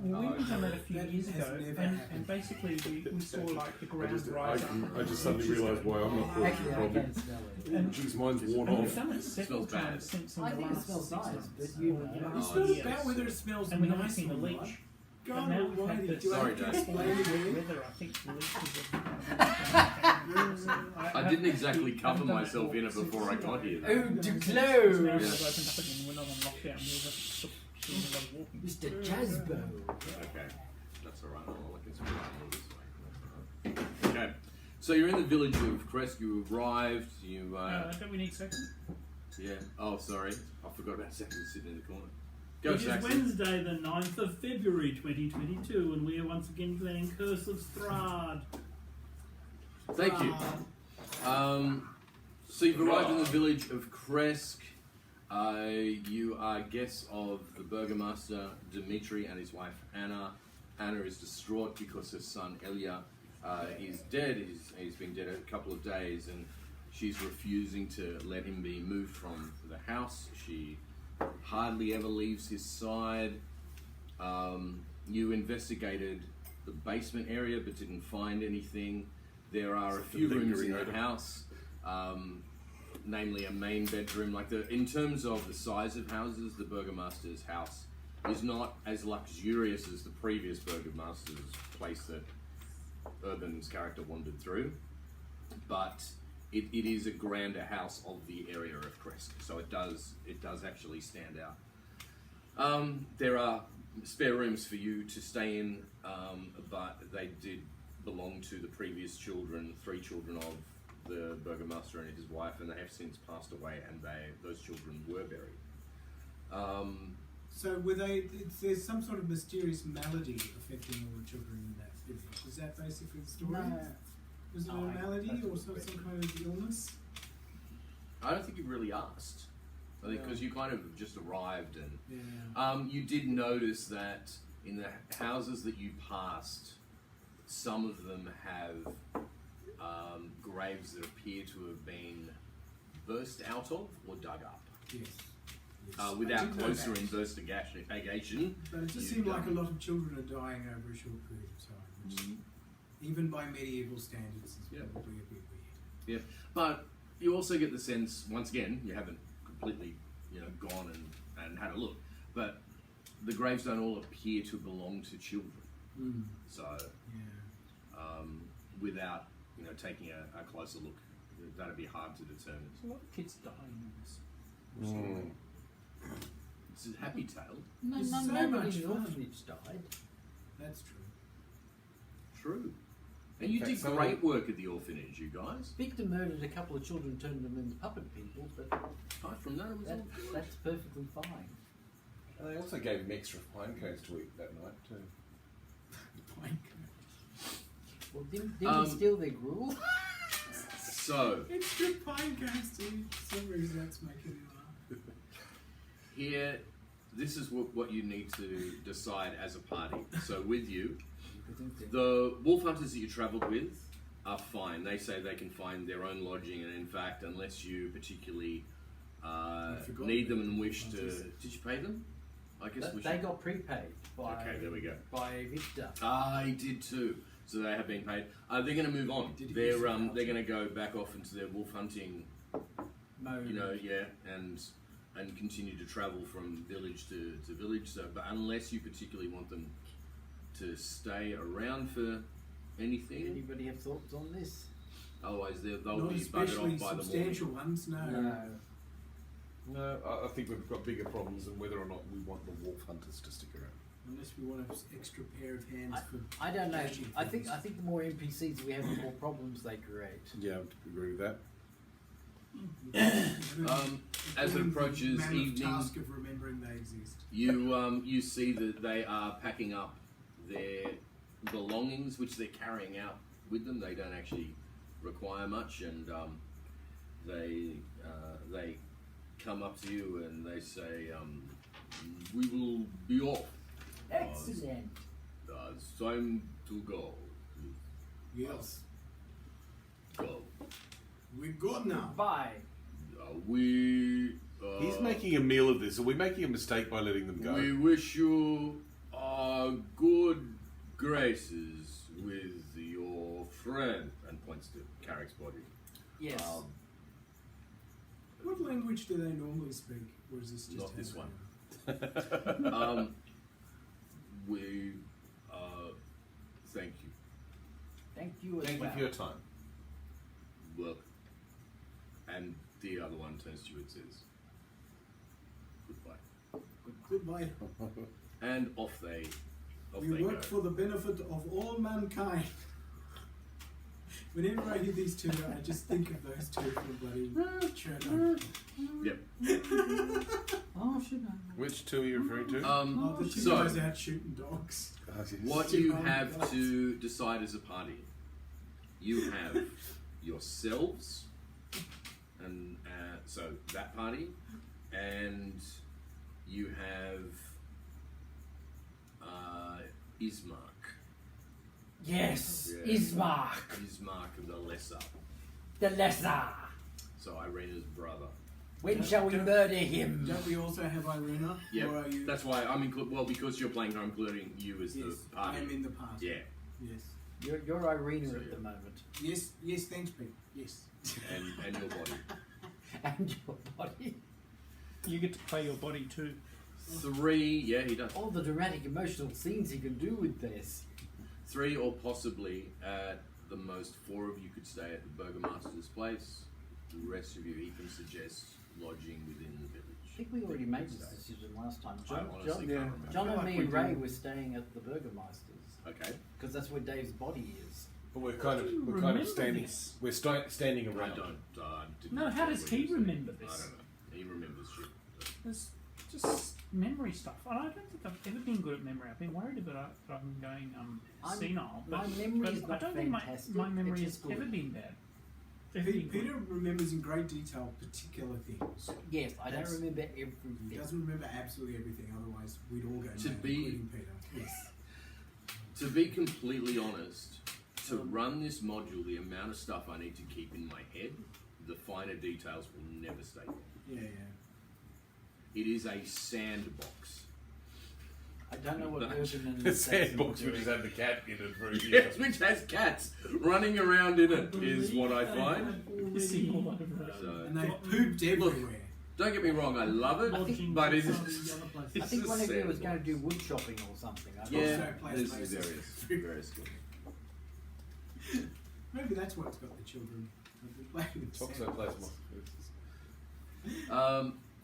Well, we went on that a few That years has ago, never and happened. basically we saw like the ground rise up. I just suddenly realised why I'm not causing a Actually, I problem. can smell it. And, Jeez, mine's worn and we've off. done it several Smells bad. times since in I the think it last smells 6 nice, months. but you know, or It's Oh, not yes. about whether it smells And we haven't nice seen or the not. leech. God But now we've almighty, had do I Sorry, have to Dave. explain again? Whether I think the leeches are... I didn't exactly cover myself in it before I got here. Oh, though. to Now close! we've opened up again, we're not on lockdown, we're just doing a lot of walking. Mr. Jasbo. Okay, that's alright. I can spread out this way. Okay, so you're in the village of Kresk. You arrived. You Don't we need second? yeah. Oh, sorry, I forgot about Saxon sitting in the corner. Go, It is Saxon. Wednesday, the 9th of February 2022, and we are once again playing Curse of Strahd. Thank you. So you've arrived in the village of Kresk. You are guests of the burgomaster Dmitri and his wife Anna. Anna is distraught because her son Elia is dead. He's been dead a couple of days, and she's refusing to let him be moved from the house. She hardly ever leaves his side. You investigated the basement area but didn't find anything. There are a few rooms in the house, namely a main bedroom. In terms of the size of houses, the burgomaster's house is not as luxurious as the previous burgomaster's place that Urban's character wandered through, but it is a grander house of the area of Kresk, so it does actually stand out. There are spare rooms for you to stay in, but they did belong to the previous children, 3 children of the burgomaster and his wife, and they have since passed away, and those children were buried. So were they? There's some sort of mysterious malady affecting all the children in that village. Is that basically the story? No. Was it No, a malady that's or what some we- kind of illness? I don't think you really asked. I think because you kind of just arrived, and Yeah. you did notice that in the houses that you passed, some of them have graves that appear to have been burst out of or dug up. Yes. Yes. I Without did know closer that. investigation. But it just you've seemed like a done- lot of children are dying over a short period of time, which, even by medieval standards, is Yeah. probably a bit weird. Yeah, but you also get the sense, once again, you haven't completely, gone and had a look, but the graves don't all appear to belong to children. So, Yeah. without, taking a closer look, that'd be hard to determine. There's a lot of kids dying in this. It's a happy tale. No, It's no, so nobody much in the fun. orphanage died. That's true. True. And you did great work at the orphanage, you guys. Victor murdered a couple of children, turned them into puppet people, but Apart from that, it was all good. that's perfectly fine. And they also gave him extra pine cones to eat that night too. Pine Well, didn't he steal their gruel? So, Extra pine cones, dude. For some reason that's making me laugh. here, this is what you need to decide as a party. So with you, the wolf hunters that you travelled with are fine. They say they can find their own lodging, and in fact, unless you particularly forgot need them about and the wish wolf to... hunters. Did you pay them? I guess we They should... got prepaid by Okay, there we go. by Victor. I did too. So they have been paid. They're going to move on. Did he They're use the voucher? they're going to go back off into their wolf hunting, Mode. and continue to travel from village to village. So, but unless you particularly want them to stay around for anything, Anybody have thoughts on this? otherwise they'll Not be buggered especially off by the substantial morning. ones, no. No. No, I think we've got bigger problems than whether or not we want the wolf hunters to stick around. Unless we want an extra pair of hands for. I don't know. catching I think things. the more NPCs we have, the more problems they create. Yeah, I would agree with that. As it approaches Mammoth evening, task of remembering they exist. you see that they are packing up their belongings, which they're carrying out with them. They don't actually require much, and they come up to you and they say, "We will be off. Excellent. It's time to go. Yes. Go. We go now. Bye. We. He's making a meal of this. Are we making a mistake by letting them go? We wish you good graces with your friend, and points to Carrick's body. Yes. What language do they normally speak? Or is this just Not how this they one. are? We thank you. Thank you as Thank you well. for your time. Well, and the other one turns to you and says, "Goodbye." Goodbye. And off they We go. work for the benefit of all mankind. Whenever I hear these two, I just think of those two from bloody Chernobyl. Yep. Oh, should I? Which two are you referring to? Oh, the two So- guys out shooting dogs. What you have to decide as a party, you have yourselves, and so that party, and you have Ismark. Yes, Yeah. Ismark, Ismark the Lesser. the lesser. So Irina's brother. When shall we murder him? Don't we also have Irina? Yeah, Or are you? that's why I'm well, because you're playing her, I'm including you as Yes, the party. I am in the party. Yeah, Yes. You're Irina So, at yeah. the moment. Yes, yes, thanks, Pete. Yes. and your body. And your body. You get to play your body too. 3, yeah, he does. All the dramatic emotional scenes he can do with this. 3 or possibly at the most 4 of you could stay at the Burgomaster's place. The rest of you, he can suggest lodging within the village. I think we already made this decision last time. I John, honestly John, can't yeah. remember. John I feel and like me and we Ray do. were staying at the Burgomaster's Okay. because that's where Dave's body is. But we're Remember kind of standing. this? We're standing I around. don't. Didn't No, how know does what he was saying. remember this? I don't know. He remembers shit. It's just memory stuff. And I don't think I've ever been good at memory. I've been worried about that I'm going I'm- senile. my But, memory but is I not don't think fantastic, my memory it's has just good. ever been bad. Ever been Peter good. remembers in great detail particular things. Yes, I don't That's- remember He everything. doesn't remember absolutely everything, otherwise we'd all go To mad, be- including Peter. Yes. To be completely honest, to run this module, the amount of stuff I need to keep in my head, the finer details will never stay there. Yeah, yeah. It is a sandbox. I don't know what The Urban and The Saxon sandbox, were we just doing. had the cat in it for a year. Yes, which has cats running around in it, is what I find. Missing all over it. So, And they pooped everywhere. don't get me wrong, I love it, Lodging but it for is. some of the other places. I think It's one a of you was going to do sandbox. wood shopping or something. I Yeah, Also there's places. various skills. Maybe that's what's got the children. They've been playing with Toxoplasma.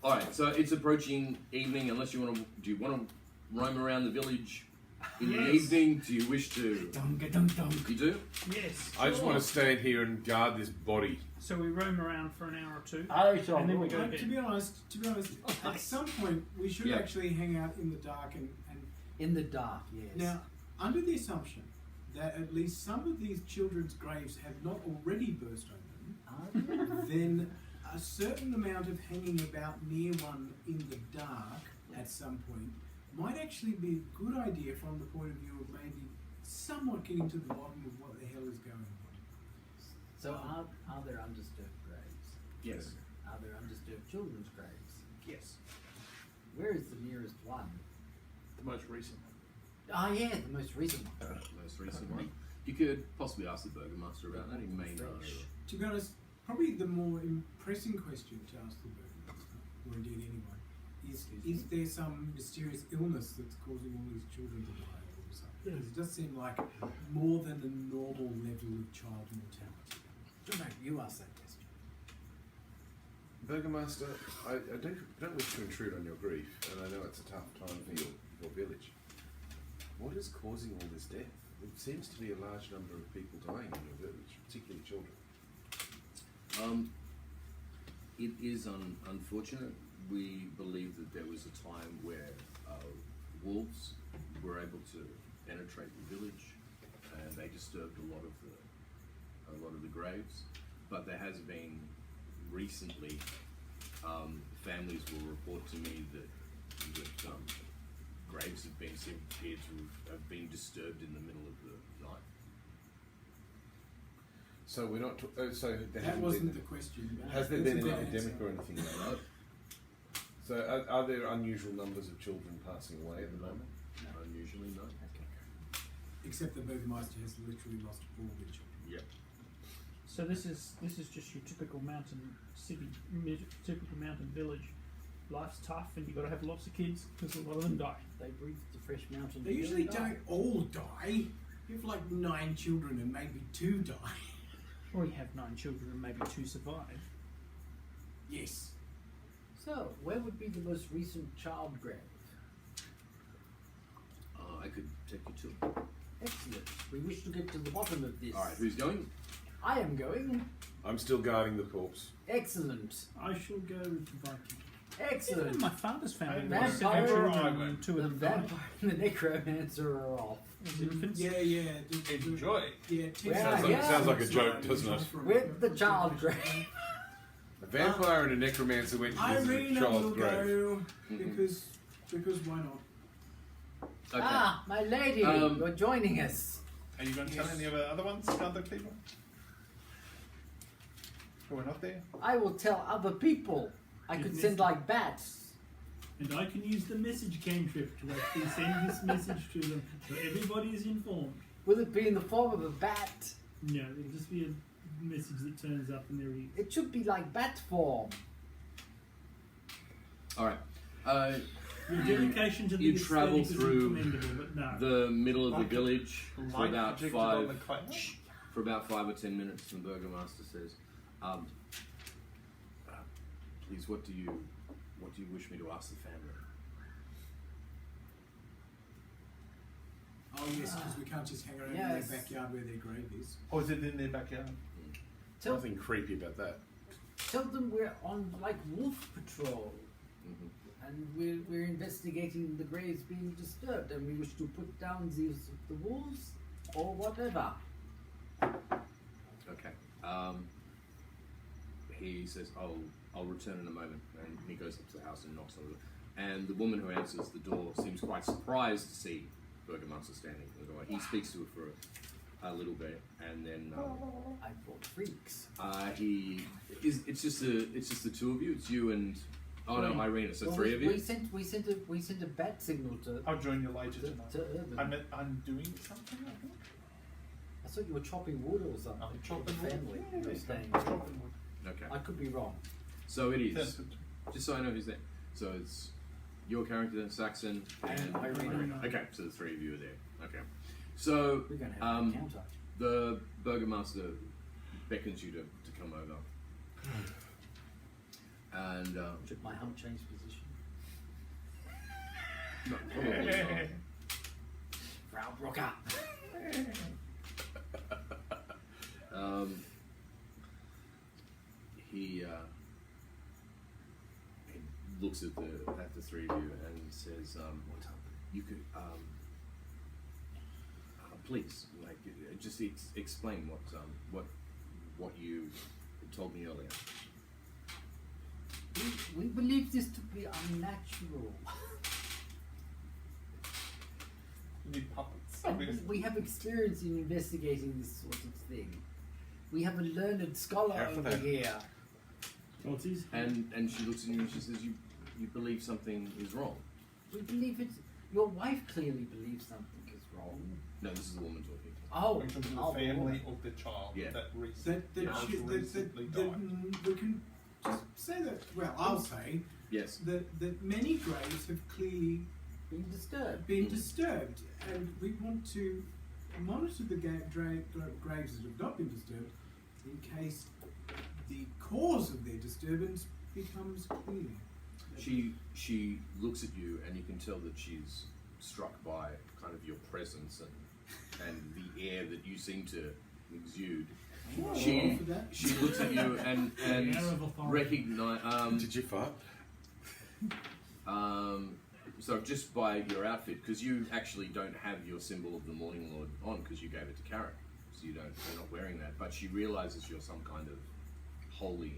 Alright, so it's approaching evening, unless you want to. Do you want to roam around the village in the Yes. evening? Do you wish to? Dunga dunk dunk. You do? Yes. I just sure. want to stand here and guard this body. So we roam around for an hour or two. I shall And then we roll. go- But to be honest, at some point we should Yeah. actually hang out in the dark and In the dark, yes. now, under the assumption that at least some of these children's graves have not already burst open, then a certain amount of hanging about near one in the dark at some point might actually be a good idea from the point of view of maybe somewhat getting to the bottom of what the hell is going on. So are there undisturbed graves? Yes. Are there undisturbed children's graves? Yes. Where is the nearest one? The most recent. Ah, yeah, the most recent one. Most recent one. You could possibly ask the Burgomaster about that. He may know. Fresh. To be honest, probably the more impressing question to ask the Burgomaster, or indeed anyone, is there some mysterious illness that's causing all these children to die all of a sudden? Because it does seem like more than the normal level of child mortality. No, you ask that question. Burgomaster, I don't wish to intrude on your grief, and I know it's a tough time for your village. What is causing all this death? It seems to be a large number of people dying in your village, particularly children. It is unfortunate. We believe that there was a time where wolves were able to penetrate the village, and they disturbed a lot of the graves. But there has been recently families will report to me that graves have been appear to have been disturbed in the middle of the night. So we're not. So there That hasn't wasn't been. the question. but Has there that's been a an good epidemic answer. or anything like that? So are there unusual numbers of children passing away at the moment? Unusually, no. Except the Burgermeister has literally lost all the children. Yep. So this is just your typical mountain city, typical mountain village. Life's tough, and you've got to have lots of kids because a lot of them die. They breathe the fresh mountain. They air usually and die. don't all die. You have like 9 children and maybe 2 die. Or you have 9 children and maybe 2 survive. Yes. So, where would be the most recent child grave? I could take you to it. Excellent. We wish to get to the bottom of this. Alright, who's going? I am going. I'm still guarding the corpse. Excellent. I shall go with the Viking. Excellent. Even my father's family I'm was 7 vampire. children and 2 The of them died vampire and the necromancer are off. as infants. Yeah. Enjoy. Yeah, Sounds like a joke, doesn't it? With the child grave. A vampire and a necromancer went to visit a Irina will child's grave. go because why not? Okay. Ah, my lady, you're joining us. Are you going to tell any of the other ones, other people? Who are not there? I will tell other people. I could send like bats. And I can use the message cantrip to actually send this message to them so everybody is informed. Will it be in the form of a bat? No, it'll just be a message that turns up in their ears. It should be like bat form. Alright. Your dedication to the You travel aesthetic is through commendable, but no. the middle of the Like- village for Light about projected on the 5 cloud? for about 5 or 10 minutes. The Burgomaster says, "Please, what do you wish me to ask the family?" Oh yes, because we can't just hang around Yes. in their backyard where their grave is. Or is it in their backyard? Tell, Nothing creepy about that. tell them we're on like wolf patrol. Mhm. And we're investigating the graves being disturbed, and we wish to put down the wolves or whatever. Okay. He says, I'll return in a moment," and he goes up to the house and knocks on the door. And the woman who answers the door seems quite surprised to see Burgomaster standing at the door. He speaks to her for a little bit, and then I thought freaks. it's just the 2 of you. It's you and Irina. So Well, 3 of you. We sent a bat signal to I'll join you later tonight. to Urban. I'm doing something, I think. I thought you were chopping wood or something. I'm with chopping the wood. family. Yeah, You were yeah, staying I'm there. chopping wood. Okay. I could be wrong. So it is. That's good. Just so I know who's there. So it's your character, Saxon, and Irina. Okay, so the 3 of you are there. Okay. So We're going to have an encounter. the Burgomaster beckons you to come over. And Should my hump change position? no, probably not. Frau Brocker. He looks at the 3 of you and says, "You could please, like, just explain what you told me earlier." We believe this to be unnatural. You need puppets. And we have experience in investigating this sort of thing. We have a learned scholar Half of over that. here. What's his? And she looks at you and she says, "You believe something is wrong." We believe it's. Your wife clearly believes something is wrong. No, this is the woman talking. Oh, In terms of oh, the family of the child Yeah. that That recently died. we can just say that. Well, I'll say Yes. that many graves have clearly being disturbed. been disturbed, and we want to monitor the graves that have not been disturbed in case the cause of their disturbance becomes clear. She looks at you and you can tell that she's struck by kind of your presence and the air that you seem to exude. Well, She for that. she looks at you and Air of authority. recognize Did you fart? so just by your outfit, because you actually don't have your symbol of the Morning Lord on because you gave it to Karen, so you're not wearing that. But she realizes you're some kind of holy.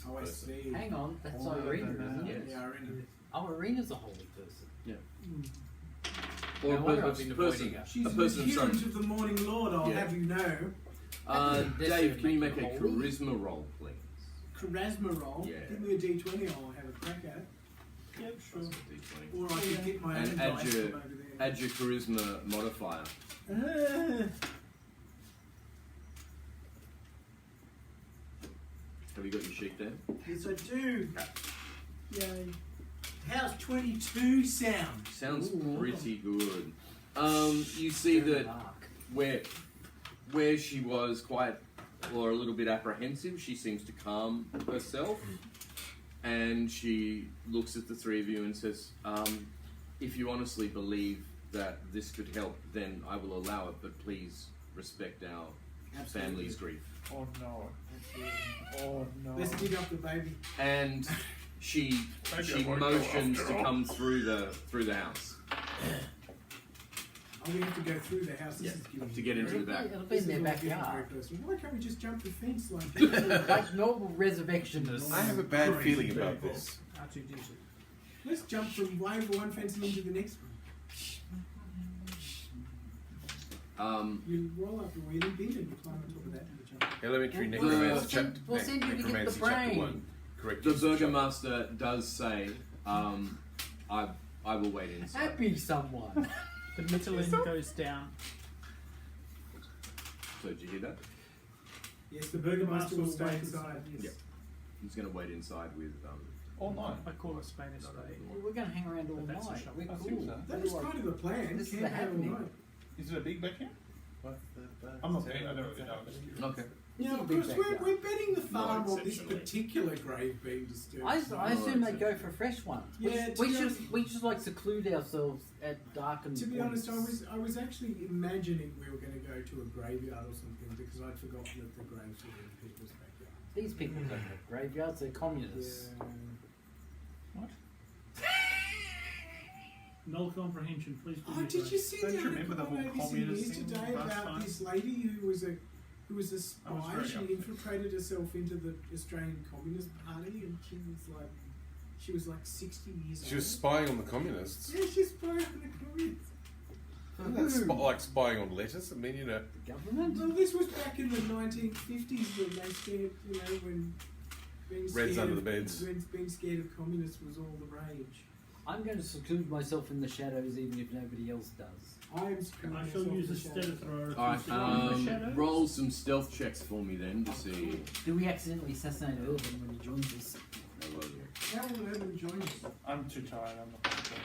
Oh, I person. see. Hang on, that's Oh, Irina, no, no, isn't no. it? Yeah, Irina. Oh, Irina's a holy person. Or No wonder a I've been person. avoiding her. She's A an person. Sorry. adherent of the Morning Lord, I'll Yeah. have you know. This Dave, would can you make make a her holy? charisma roll, please? Charisma roll. Yeah. Give me a D20, I'll have a crack at it. Yep, sure. That's a D20. Or I could get my And own add dice your- from over there. Add your charisma modifier. Have you got your sheet there? Yes, I do. Yay. How's 22 sound? Sounds Ooh. pretty good. You see Very that dark. where she was quite or a little bit apprehensive, she seems to calm herself, and she looks at the three of you and says, "If you honestly believe that this could help, then I will allow it. But please respect our family's grief." Oh no. Oh no. Let's dig up the baby. And she motions to come through the house. Oh, we have to go through the house. This Yeah, is giving to get into the back. It'll be in their backyard. Why can't we just jump the fence like Like normal resurrectionists. I have a bad feeling about this. R2D2. Let's jump from one fence and into the next one. You roll up the wheelie bin and you climb on top of that and you jump. Elementary We'll Necromancy send- chapter, we'll send you to get the Necromancy chapter brain. 1. Correct. The use of burgomaster does say, I will wait inside. Happy someone. The Mytilene goes down. So did you hear that? Yes, the burgomaster will stay inside. Yes. Yep. He's going to wait inside with All night. I call a spade a spade. We're going to hang around all But that's a night. shock. We're I cool. think so. That was kind of the plan. This is Camp the out all happening. night. Is it a big backyard? I'm not betting. I don't really know. I'm just curious. Okay. Yeah, It's a of big course, backyard. we're betting the farm on this exceptionally. particular grave being disturbed. I assume they go for fresh ones. Yeah, to we be should honest- we should like seclude ourselves at darkened To be honest, points. I was actually imagining we were going to go to a graveyard or something because I'd forgotten that the graves were in people's backyard. These people don't have graveyards, they're communists. Yeah. What? Null comprehension, please. Oh, did you see Don't the you remember the article whole on ABC communist News thing today last about time? this lady who was a I spy? was very She upset. infiltrated herself into the Australian Communist Party, and she was like 60 years old. She was spying on the communists. Yeah, she's spying on the communists. Isn't that like spying on letters? I mean, you know. The government? Well, this was back in the 1950s when they scared, when being Reds scared under the of, beds. When being scared of communists was all the rage. I'm going to seclude myself in the shadows even if nobody else does. I am screwing I shall myself use in a the shadows. stealth thrower. Alright, to roll in the shadows. roll some stealth checks for me then to see. Do we accidentally assassinate Urban when he joins us? How will Urban join us? I'm too tired. I'm not going to join.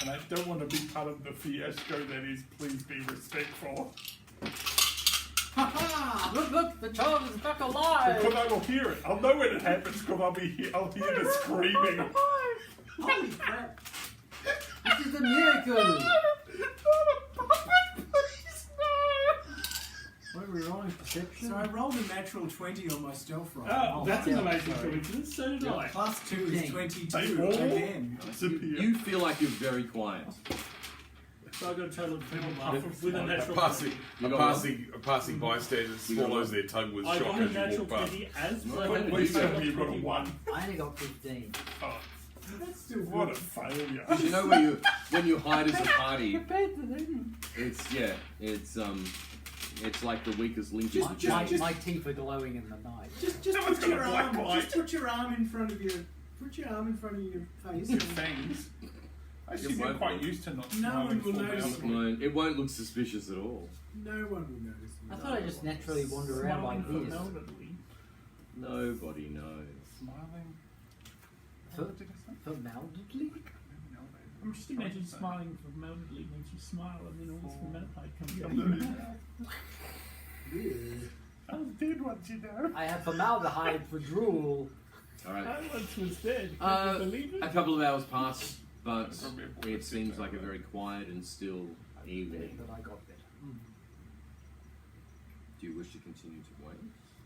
And I don't want to be part of the fiasco that is. Please be respectful. Ha ha! Look, the child is back alive! Because I will hear it. I'll know when it happens because I'll hear the screaming. Holy crap! This is a miracle! What are we rolling? Perception? So I rolled a natural 20 on my stealth roll. Oh, that's an yeah, amazing sorry. coincidence. So did I. Plus 2 is Dang. 22 They all again. disappear. You feel like you're very quiet. So I got a total of 12 with a A natural. passing bystander swallows their tongue with I shock got a as you natural walk past. 20 as No, well. but At least I got you've got a 21. 1. I only got 15. Oh, That's still what a good. failure. You know when you hide as a party, Compared to them. it's like the weakest link. My teeth are glowing in the night. Just Someone's put got your a black arm. light. Just put your arm in front of your. Put your arm in front of your face. Your fangs. I seem won't quite look. used to not No one smiling will full notice. mouth. It won't look suspicious at all. No one will notice. I thought I just naturally wander around Smiling like this. formaldehyde. Nobody knows. Smiling. For- What did I say? Formaldehyde? I'm just imagining smiling formaldehyde when you smile and then all this formaldehyde comes out. I was dead once, you know. I have formaldehyde for drool. All right. I once was dead. Can Uh, you believe it? A couple of hours pass, but it seems like a very quiet and still evening. That I got better. Do you wish to continue to wait?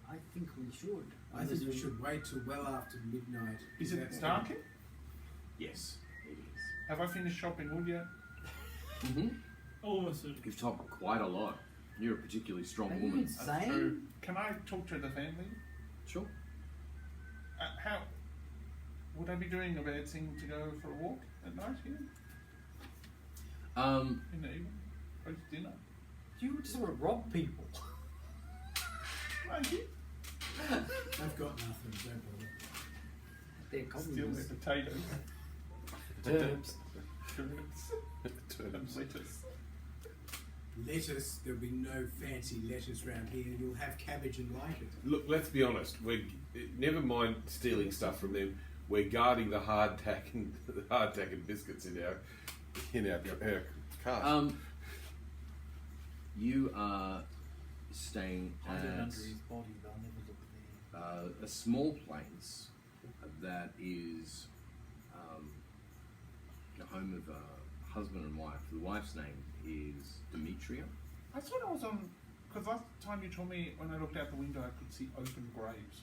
I think we should. I think we should wait till well after midnight. Is it That's- dark? Yes, it is. Have I finished shopping wood yet? Mm-hmm. Almost. You've topped quite a lot. You're a particularly strong Are you woman. insane? Can I talk to the family? Sure. How would I be doing a bad thing to go for a walk at night here in the evening post dinner? You just want to rob people. Thank you. I've got nothing. Don't bother. They're Steal their communists. potatoes. Turps. Turnips. And lettuce. Lettuce, there'll be no fancy lettuce round here. You'll have cabbage and like it. Look, let's be honest. Never mind stealing stuff from them. We're guarding the hardtack and biscuits in our cart. You are staying Hide it at under his body, they'll never look there. a small place that is the home of a husband and wife. The wife's name is Demetria. I thought I was on, because last time you told me when I looked out the window I could see open graves.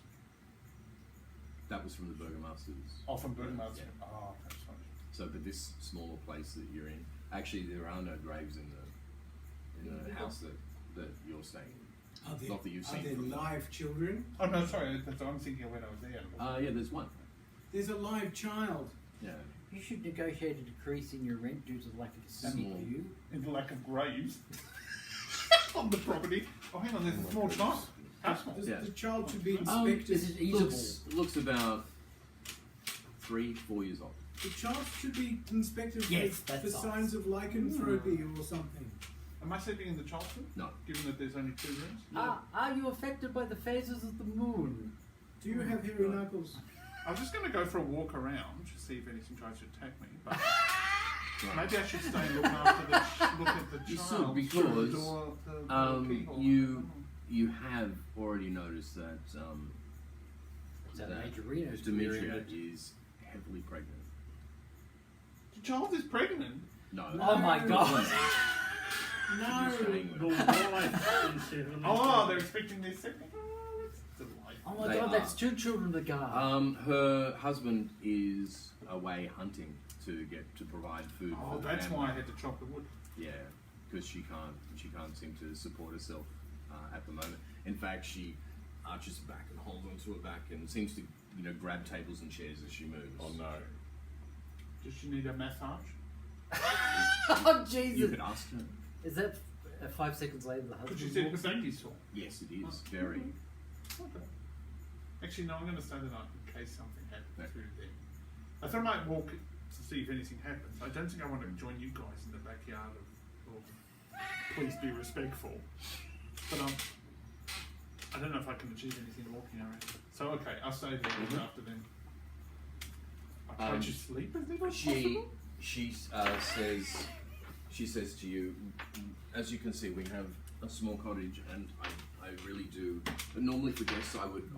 That was from the Burgomaster's. Oh, from Burgomaster. Yeah. Oh, okay, sorry. So, but this smaller place that you're in, actually, there are no graves in the house that you're staying in. Are there, Not that you've seen are there from the- live children? Oh, no, sorry, that's what I'm thinking of when I was there. Yeah, there's one. There's a live child. Yeah. You should negotiate a decrease in your rent due to the lack of a scenic Small. view. In the lack of graves on the property. Oh, hang on, there's a small child. How small? Yeah. The child should be inspected. Is it eatable? Looks about 3-4 years old. The child should be inspected Yes, for that's signs of lycanthropy or something. Am I sleeping in the child's room? No. Given that there's only 2 rooms? Are you affected by the phases of the moon? Do you have hairy knuckles? I was just going to go for a walk around to see if anything tries to attack me, but maybe I should stay and look after look at the You child. should, because, through the door, the keyhole. you have already noticed that Is that Major Reno's Demetria period? is heavily pregnant. The child is pregnant. No. Oh my god! No. The wife is heavily Oh, they're expecting their second. Oh, that's delightful. Oh my They god, are. that's 2 children to guard. Her husband is away hunting to provide food. Oh, for the that's family. why I had to chop the wood. Yeah, because she can't seem to support herself at the moment. In fact, she arches back and holds onto her back and seems to grab tables and chairs as she moves. Oh no. Does she need a massage? Oh You Jesus! could ask her. Is that 5 seconds later the But husband she said walks in? Mercedes saw. Yes, it is very. Okay. Actually, no, I'm going to stay the night in case something happens Yeah. through there. I thought I might walk to see if anything happens. I don't think I want to join you guys in the backyard of please be respectful. But I don't know if I can achieve anything walking around. So okay, I'll stay there and look after them. I can't you sleep if they're not possible? She says to you, as you can see, we have a small cottage, and I really do. But normally for guests, I would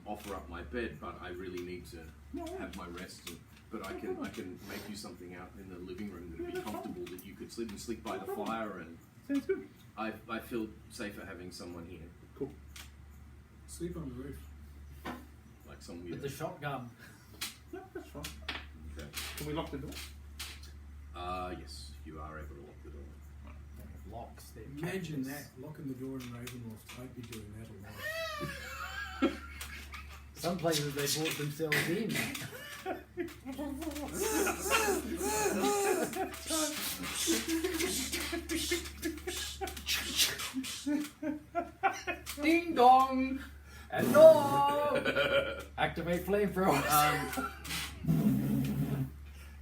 offer up my bed, but I really need to have my rest. But I can make you something out in the living room that'd be comfortable, that you could sleep by the fire, and Sounds good. I feel safer having someone here, Cool. Sleep on the roof. like some With the shotgun. Yeah, that's fine. Okay. Can we lock the door? Yes, you are able to lock the door. They have locks. They're Imagine catches. that, locking the door in Ravenloft. I'd be doing that a lot. Some places they bought themselves in. Ding dong! And dong! Activate flamethrower.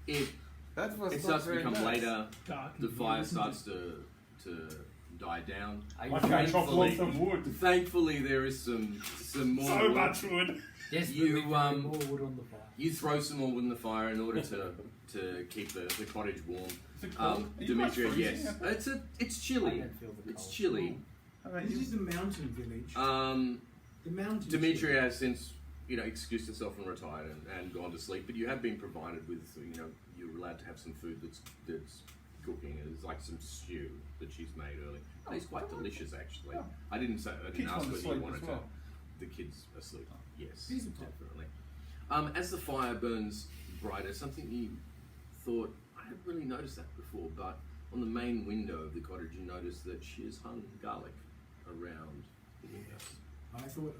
It That's starts to become later. dark. The and fire weird, isn't starts to die down. Are Why you can't I chop thankfully- lots of wood? Thankfully, there is some more. So wood. much wood. desperately You, throwing more wood on the fire? You throw some more wood in the fire in order to keep the cottage warm. Is it cold? Are you guys Demetria, freezing yes, out there? it's I chilly. don't feel the It's cold. chilly. This is a mountain village. The mountain. Demetria has since excused herself and retired and gone to sleep. But you have been provided with you're allowed to have some food that's cooking. It's like some stew that she's made earlier. It's quite delicious actually. Yeah. I didn't Kids ask want to whether you sleep wanted as well. to. The kids asleep. Yes, These are fine. definitely. As the fire burns brighter, something you thought I hadn't really noticed that before, but on the main window of the cottage, you notice that she has hung garlic around the window. I thought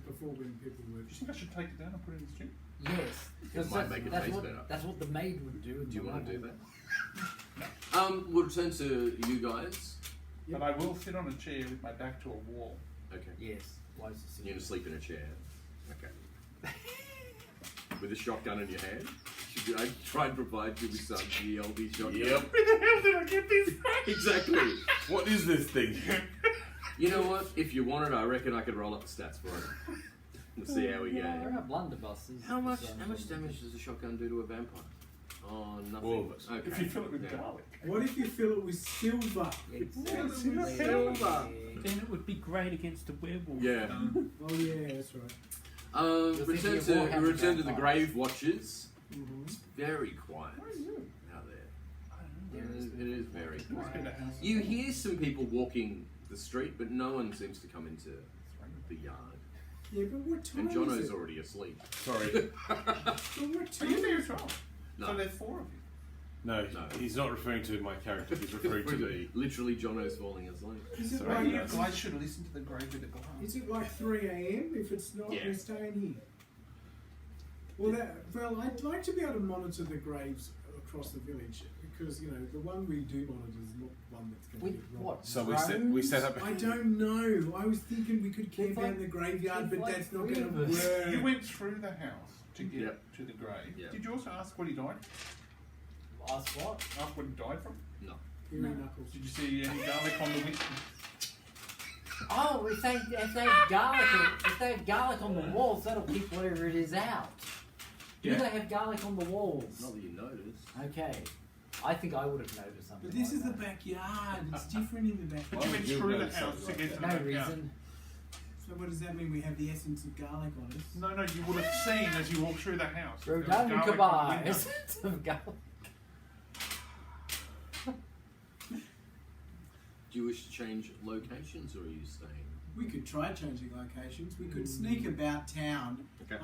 before when people were. Do you think I should take it down and put it in the stew? Yes, because might make it that's taste what better. that's what the maid would do. in Do you the want to do novel. that? We'll return to you guys. Yep. But I will sit on a chair with my back to a wall. Okay. Yes. Wise You're gonna sleep in a chair. Okay. With a shotgun in your hand. Should I try and provide you with some GLD shotgun? Yep. Where the hell did I get this from? Exactly. What is this thing? You know what? If you want it, I reckon I could roll up the stats for it. We'll see how we go. There are blunderbusses. How much damage does a shotgun do to a vampire? Oh, nothing. All of it. Okay. If you fill it with Yeah. garlic. What if you fill it with silver? Exactly. Silver. Then it would be great against a werewolf. Yeah. Oh yeah, that's right. Return thinking of to Warhammer return to the vampires. Grave Watchers. Mm-hmm. It's very quiet out there. It is very quiet. You hear some people walking the street, but no one seems to come into the yard. Yeah, but what time And is Jono's it? already asleep. Sorry. But what Are time you there is as well? No. So there's 4 of you. No, No. he's not referring to my character. He's referring to me. Literally, Jono's falling asleep. Is it Sorry, like, You guys. guys should listen to the grave with a glass. is it like 3 a.m.? If it's not, Yeah. we're staying here. Well, I'd like to be able to monitor the graves across the village because the one we do monitor is not one that's going to With get robbed. what? So we set up. I don't know. I was thinking we could camp With out like- in the graveyard, with but like that's not 3 going of to us. work. You went through the house to get Yep. to the grave. Yep. Did you also ask what he died? Ask what? Ask what he died from? No. Hairy knuckles. Did you see any garlic on the window? Oh, if they have garlic on the walls, that'll keep whatever it is out. Do Yeah. they have garlic on the walls? Not that you noticed. Okay. I I think I would have noticed something. But this like is the that. backyard. It's different in the But backyard. you Why went would you through the notice house to something get to like the No backyard. reason. So what does that mean? We have the essence of garlic on us? No, you would have seen as you walked through the house. There was Rodon garlic on the window. essence of garlic. Do you wish to change locations, or are you staying? We could try changing locations. We could sneak about town. Okay.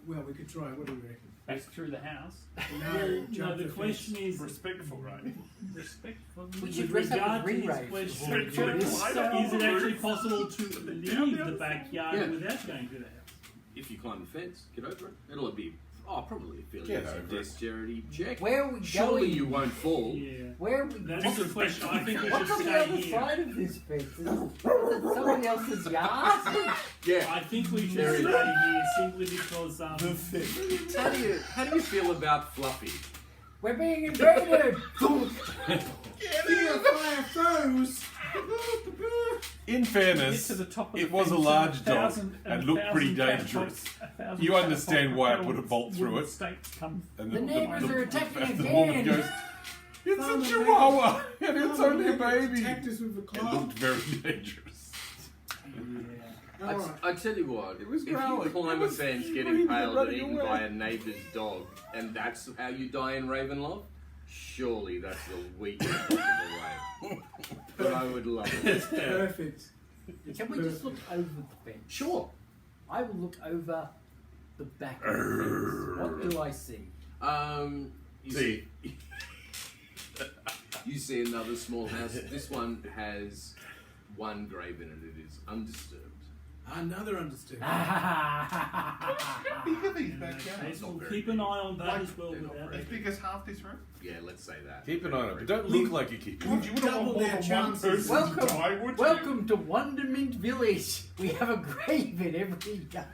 Well, we could try. What do you reckon? Back through the house. No, No, jump the the question is Respectful, right? respectful. We With should dress up as regard to ring his raves question, before we do this. is it actually possible to leave the backyard Yeah. without going to the house? If you climb the fence, get over it. It'll be probably a fairly Get easy over it. dexterity check. Where are we Surely going? you won't fall. Yeah. Where are we That's what's the question. I think we what's should on the stay other here. side of this fence? Is it somebody else's yard? Yeah. I think we should There stay it here simply because How do you feel about Fluffy? We're being invaded! Fear fire foes. In get fairness, to the top of it the was a fence large dog 1,000 and looked pretty 1,000 dangerous. catapults- You 1,000 understand catapult why I put a propelled bolt through wooden it. stakes come. And The neighbors are attacking the woman again. goes, "It's Farmer a chihuahua, and it's Farmer only a Mac baby." attacked us with a It club. looked very dangerous. Yeah. Alright. I tell you what, It was if you growling. climb It a was fence, get screaming and impaled and running eaten away. by a neighbour's dog, and that's how you die in Ravenloft, surely that's the weakest possible way. But I would love it. Perfect. Can we just look over the fence? Sure. I will look over the back of the fence. What do I see? You See. You see another small house. This one has one grave in it. It is undisturbed. Another understood. How big are these Okay, backyards? so not we'll very keep an eye on that Like, as well. they're not Without very As big as half this room? Yeah, let's say that. Keep an eye on it, but don't look like you keep it. God, you wouldn't Double want more their than one chances. person Welcome, to die, would you? welcome to Wonderment Village. We have a grave in every yard.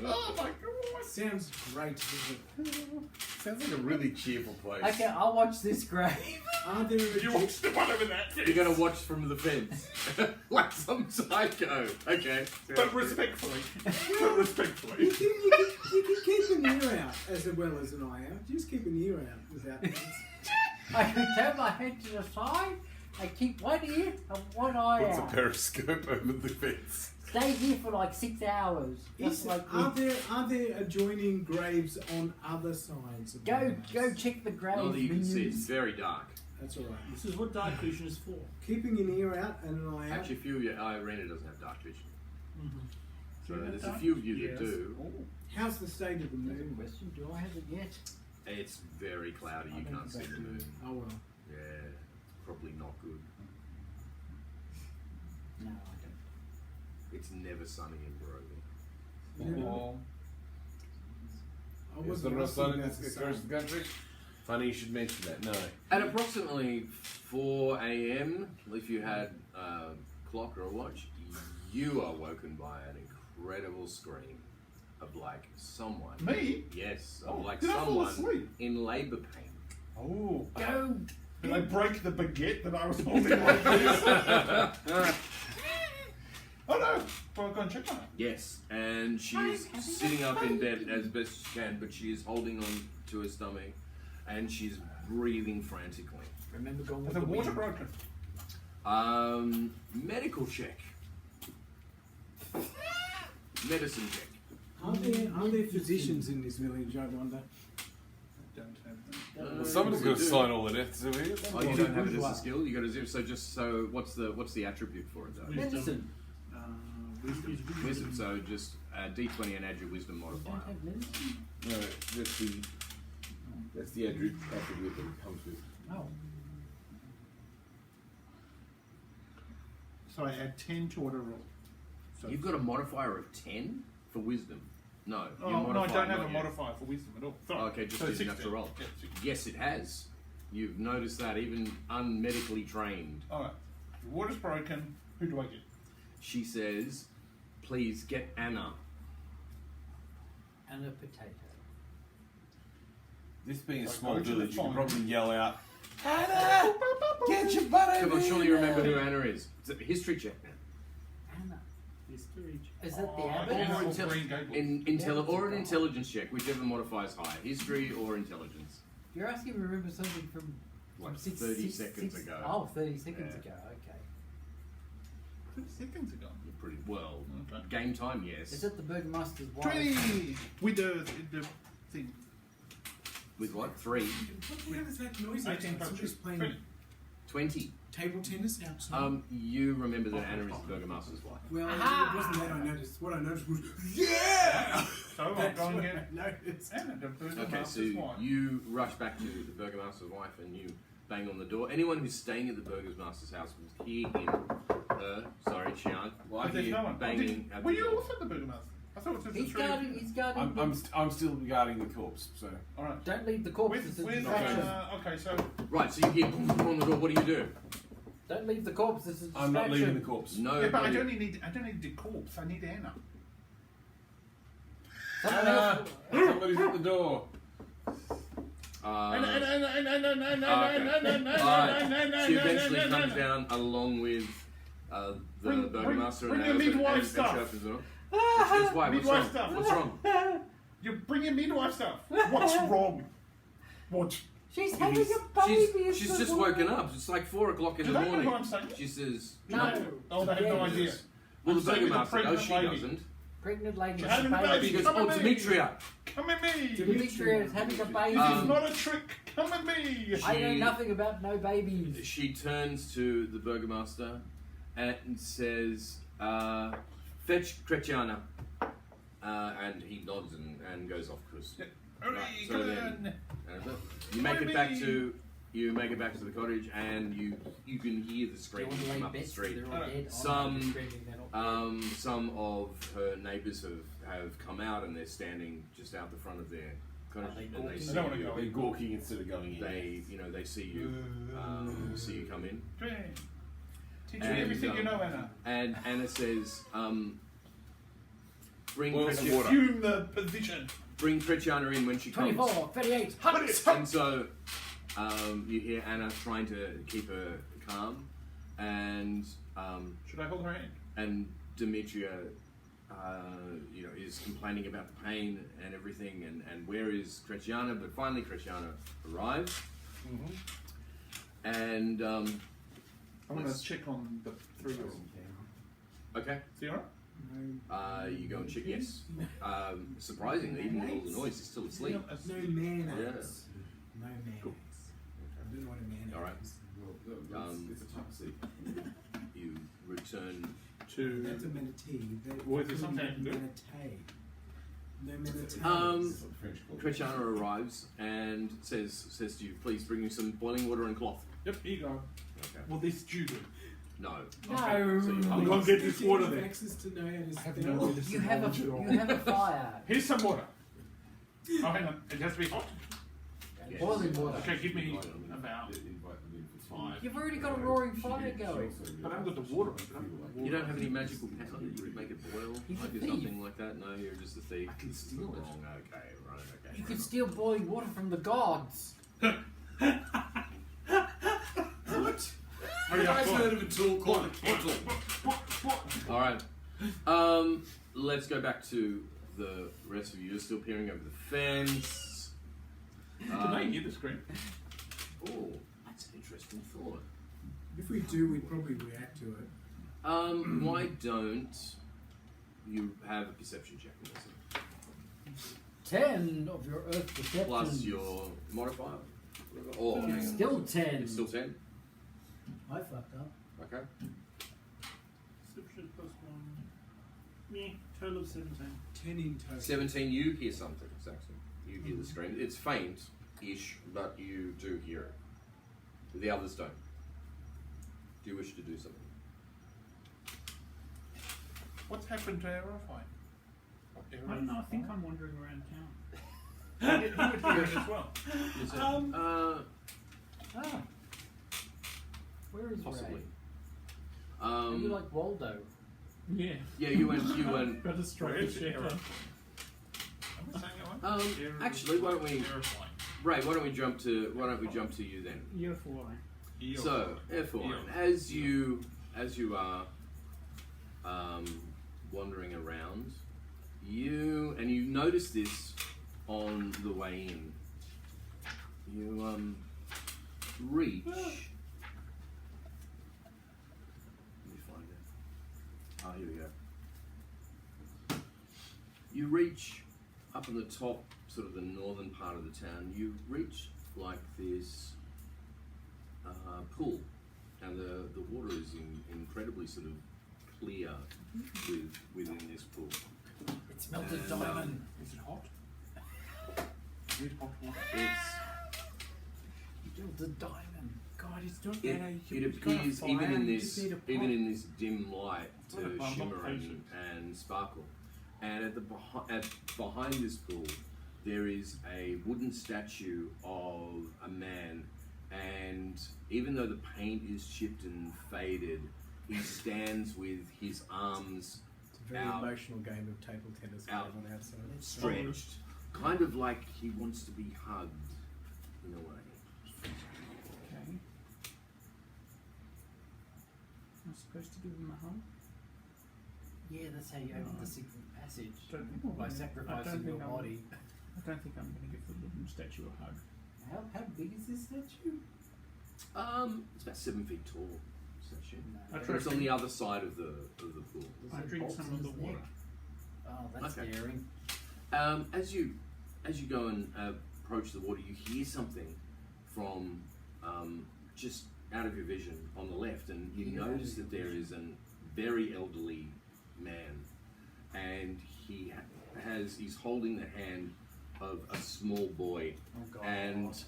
Oh my god. Sounds great, doesn't it? Sounds like a really cheerful place. Okay, I'll watch this grave. Are there You watched the one over that fence. You're gonna watch from the fence, like some psycho. Okay. But respectfully. But respectfully. You can keep an ear out as well as an eye out. Just keep an ear out without this. I can turn my head to the side and keep one ear and one eye Puts a out. periscope over the fence. Stay here for like 6 hours. Just like Are there adjoining graves on other sides of the go house? check the grave. Not that you can see. It's minions. very dark. That's alright. This is what dark vision is for. Keeping an ear out and an eye out. Actually, a few of you, Irena doesn't have dark vision, so Do you have there's a dark? few of you that Yes. do. How's the state of the Good moon? question. Do I have it yet? It's very cloudy. You I don't can't see think the I do. moon. Oh well. Yeah, probably not good. No, I It's never sunny in Barovia. You know, I Is wasn't there no asking sun in about this the across sun. the country? Funny you should mention that. No. At approximately 4 a.m., if you had a clock or a watch, you are woken by an incredible scream. of like someone. Me? Yes, of Oh, like did I fall someone asleep? in labour pain. Oh. Go. Did I break the baguette that I was holding like this? Oh no! Well, I've gone and check on it. Yes, and she's sitting up in bed as best she can, but she is holding on to her stomach, and she's breathing frantically. Remember going Is with the the water wind. broken? Medical check. Medicine check. Are there physicians in this village, I wonder? I don't have them. Well, somebody's got to do. sign all the deaths over here. Oh, you don't have it as a skill. You got a 0. So just so what's the attribute for it though? Medicine. Wisdom. Wisdom. So just D20 and add your wisdom You modifier. don't have medicine? No, that's the attribute that it comes with. Oh. So I add 10 to what I roll. So You've got a modifier of 10 for wisdom. No, Oh, your no, I modifier, don't have not a yet. modifier for wisdom at all. Sorry. Okay, just so use 16. natural roll. Yeah, 16. Yes, it has. You've noticed that, even unmedically trained. Alright. The water's broken. Who do I get? She says, please get Anna. And a potato. This being a So small go to the village, you can phone. probably yell out, Anna! Get your butt over Come on, surely you here!" remember who Anna is. It's a history check now. Anna. History. Is that the Oh, abbot? Anna Or, or intel- Green Gables. or an intelligence check, whichever modifier is higher. History or intelligence. You're asking me to remember something from Like 6 30 seconds ago. Oh, 30 seconds Yeah. ago. Okay. 30 seconds ago. You're pretty well. Okay. Game time, yes. Is that the burgomaster's wife? 20! With the thing. With what? 3? What the hell is that noise? 18 outside? plus Somebody's 2. playing 20. 20. table tennis outside. You remember that Anna is the burgomaster's wife. Well, Aha! it wasn't that I noticed. What I noticed was, yeah! So I'm That's going what in. I noticed. Anna, the Okay, so burgomaster's wife. you rush back to the burgomaster's wife and you bang on the door. Anyone who's staying at the burgomaster's house will hear him, Chian, Well, I But there's hear- no one. banging at Were the you door. also the burgomaster? I thought it was just He's the three of guarding. you. He's guarding. I'm still guarding the corpse, so. Alright. Don't leave the corpse. With, This is okay, distraction. so Right, so you hear boom, boom on the door. What do? Don't leave the corpse. This is I'm not leaving the distraction. corpse. No. yeah, but I don't need the corpse. I need Anna. Someone Anna! else. Somebody's at the door. She eventually comes down along with the burgomaster bring and your the midwife and stuff. she opens the door. What's why? What's Midwife wrong? stuff. What's wrong? You're bringing midwife stuff. What's wrong? What? She's having a baby. She's just woken up. It's like 4 o'clock in Do the they know morning. who I'm saying? She says, No. Oh, they have no Yes. idea. well, the I'm saying with the burgomaster knows pregnant she lady. doesn't. Pregnant lady. She's has having a baby. She baby. goes, Come oh, with me. Demetria. Come at me. Demetria is having a baby. This is not a trick. Come at me. I know She- nothing about no babies. She turns to the burgomaster and says, fetch Kretiana. And he nods and goes off because Hurry, Right, so come then- on. you make it back to the cottage and you can hear the Do you screaming want to from lay up the bets? street. They're all dead. Some- I'm screaming that all- Some of her neighbours have come out and they're standing just out the front of their cottage Are they and they gawking? see I don't wanna you. go They're gawking instead of going in. They see you come in. Teach me And, everything you know, Anna. And Anna says, bring Boil some Kretiana, water. Assume the position. bring Kretiana in when she comes. 24, 38, And so you hear Anna trying to keep her calm, and Should I hold her hand? and Demetria, is complaining about the pain and everything, and where is Kretiana? But finally, Kretiana arrives, and I'm going Let's- to check on the 3-year-old. okay, Is he alright? you go and check. Yes, surprisingly, even with all the noise, he's still asleep. No mayonnaise. Yeah. No mayonnaise. Cool. I don't know what a mayonnaise All right. is. It's a type of seed. You return. That's a manatee. That What is it, could be something to do? manatee. No manatee. It's what the French call it. Kretiana arrives and says to you, please bring me some boiling water and cloth. Yep, here you go. Okay. Will this do? No. No. So you I'm going to get this water Have then. access to know how to I have spell. no medicine You have knowledge at a all. you have a fire. Here's some water. Oh, hang on. It has to be hot. Yes. Boiling water. Okay, give me Invite them in. about Invite them in for fire. You've already got a roaring fire going. But I haven't got the water. You don't have any magical power that you could make it boil? He's a Like, thief. something like that? No, you're just a thief. I can steal it. Wrong, okay, right, okay. You could steal boiling water from the gods. What? Hurry You up, guys boy. heard of a tool called a kettle? Alright. Let's go back to the rest of you. You're still peering over the fence. Can I hear the scream? Oh, that's an interesting thought. If we do, we'd probably react to it. Why don't you have a perception check, Melissa? 10 of your earth perception. Plus your modifier? Oh, hang on. Still 10. It's still 10? I fucked up. Okay. Perception plus 1. Yeah, total of 17. 10 in total. 17, you hear something, Saxon. You hear the scream. It's faint-ish, but you do hear it. The others don't. Do you wish to do something? What's happened to our fight? I don't know, I think I'm wandering around town. He would hear it as well. Is it? Ah. Where is Possibly. Ray? Are you like Waldo? Yeah. Yeah, you went. Got to strike Where the is shit Aaron? out. Am I saying it right? Actually, why don't we, Terrifying. Ray? Why don't we jump to you then? Year 4. So, F1, Yeah. as you are wandering around, you notice this on the way in. You reach. Let me find it. Ah, here we go. You reach up in the top, sort of the northern part of the town. You reach like this pool, and the water is incredibly sort of clear within this pool. It's melted And, diamond. Is it hot? Is it hot water? It's Melted diamond. God, it's not it, that it appears even in this dim light to Well, I'm not shimmer patient. and sparkle. And behind this pool, there is a wooden statue of a man, and even though the paint is chipped and faded, he stands with his arms It's a very Out. emotional game of table tennis going Out. on outside. stretched, kind of like he wants to be hugged in a way. Okay. I'm supposed to give him a hug? Yeah, that's how you open the secret passage. Don't think By I'm- I sacrificing don't your think body. I don't think I'm going to give the wooden statue a hug. How big is this statue? It's about 7 feet tall. Statue. I But it's on the other side of the pool. Does I it drink bolt some in of the his water. neck? Oh, that's Okay. daring. As you go and approach the water, you hear something from just out of your vision on the left, and you Yeah, notice that there is a very elderly man, and he's holding the hand of a small boy, Oh god. and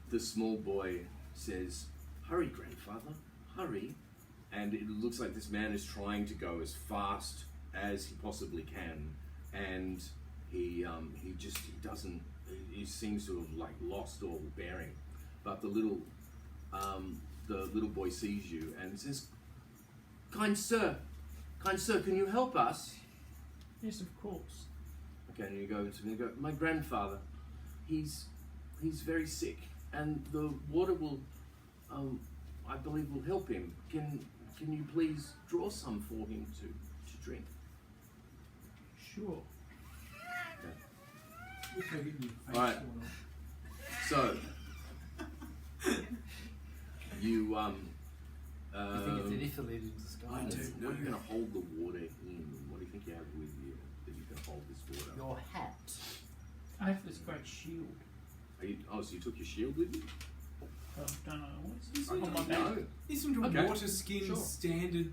the small boy says, "Hurry, grandfather, hurry!" And it looks like this man is trying to go as fast as he possibly can, and he seems to have like lost all bearing. But the little boy sees you and says, kind sir, can you help us?" Yes, of course. Okay, and you go, "My grandfather, he's very sick, and the water will, I believe, will help him. Can you please draw some for him to drink?" Sure. Alright. So you I think it's an Ithilid in disguise. what are you going to hold the water in? What do you think you have with you that you can hold this water? Your hat. I have this great shield. So you took your shield with you? Oh, don't know. Isn't On my it- back. No. Isn't a Okay. water skin Sure. standard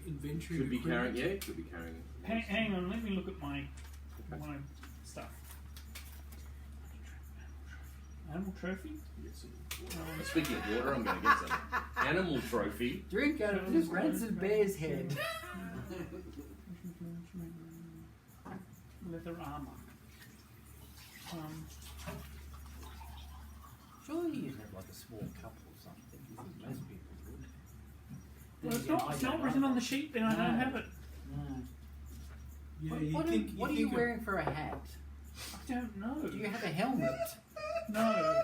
inventory? Could be carrying. equipment? Yeah, could be carrying. Hang on, let me look at my stuff. Animal trophy? Get some water. Speaking of water, I'm going to get some animal trophy. Drink out of this rancid bear's head. Leather armor. Surely you'd have like a small cup or something. You think most people Well, it's not written on the sheet, then I don't have it. No. Yeah, What are you wearing for a hat? I don't know. Do you have a helmet? No.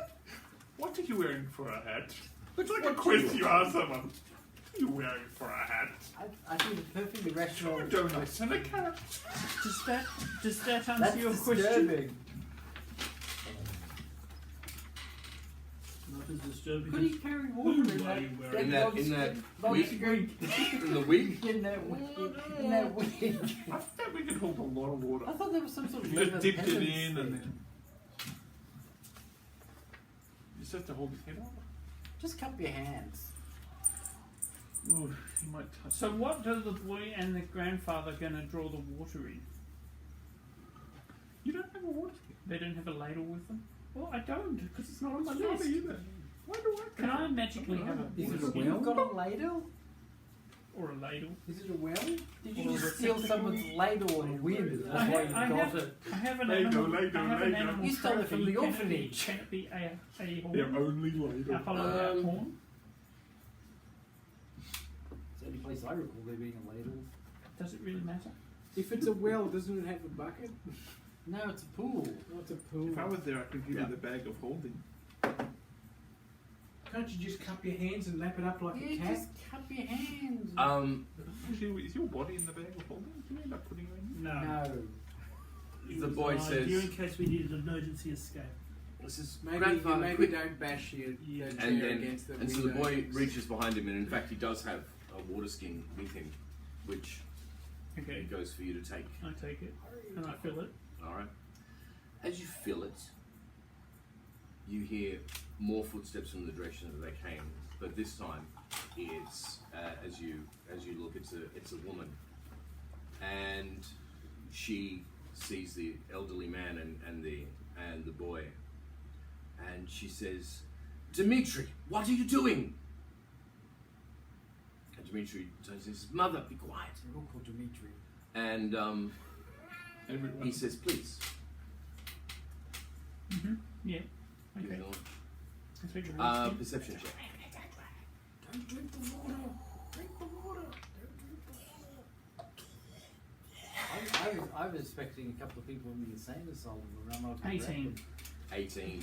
What are you wearing for a hat? Looks like a question you ask someone. What are you wearing for a hat? I think it's perfectly rational. Two donuts and a carrot. Does that answer That's your question? disturbing. Not as disturbing. Could he carry water in that? In that wig? wig? In the wig? In that wig. In that wig. I bet we could hold a lot of water. I thought there was some sort of You leather just dipped it peasants in and thing. then. You just have to hold his head up. Just cup your hands. Ooh, you might touch So what are the boy and the grandfather going to draw the water in? You don't have a water skin. They don't have a ladle with them? Well, I don't, because it's not on my It's not list. either. Why do I? Can I magically have a Is it water a skin? well? You've got a ladle? Or a ladle? Is it a well? Did you Or a just steal receptacle? someone's ladle and win? That's why you got it. I have an Ladle, animal. ladle, I have an ladle. animal You stole it from trophy. the Can orphanage. Can it be a horn? They're only later. A hollowed out horn? It's the only place I recall there being a ladle. Does it really matter? If it's a well, doesn't it have a bucket? No, it's a pool. Oh, it's a pool. If I was there, I could give Yeah. you the bag of holding. Can't you just cup your hands and lap it up like a Yeah, cat? just cup your hands. Is your body in the bag of holding? Do you end up putting it in? No. The boy says, in case we needed an emergency escape. this is Maybe, grandfather, maybe quick. don't bash your chair And then, against the and so the window. boy reaches behind him, and in fact, he does have a water skin with him, which Okay, it goes for you to take. I take it and I fill it. All right. As you fill it, you hear more footsteps from the direction that they came, but this time it's as you look, it's a woman, and she sees the elderly man and the boy, and she says, "Dimitri, what are you doing?" And Dimitri says, "Mother, be quiet." They're all called Dimitri. And Everyone. he says, "Please." Yeah. Give me Okay. a- I take the water skin. perception check. Don't drink the water. Drink the water. Don't drink the water. I was expecting a couple of people in the insane asylum around. I was 18. 18.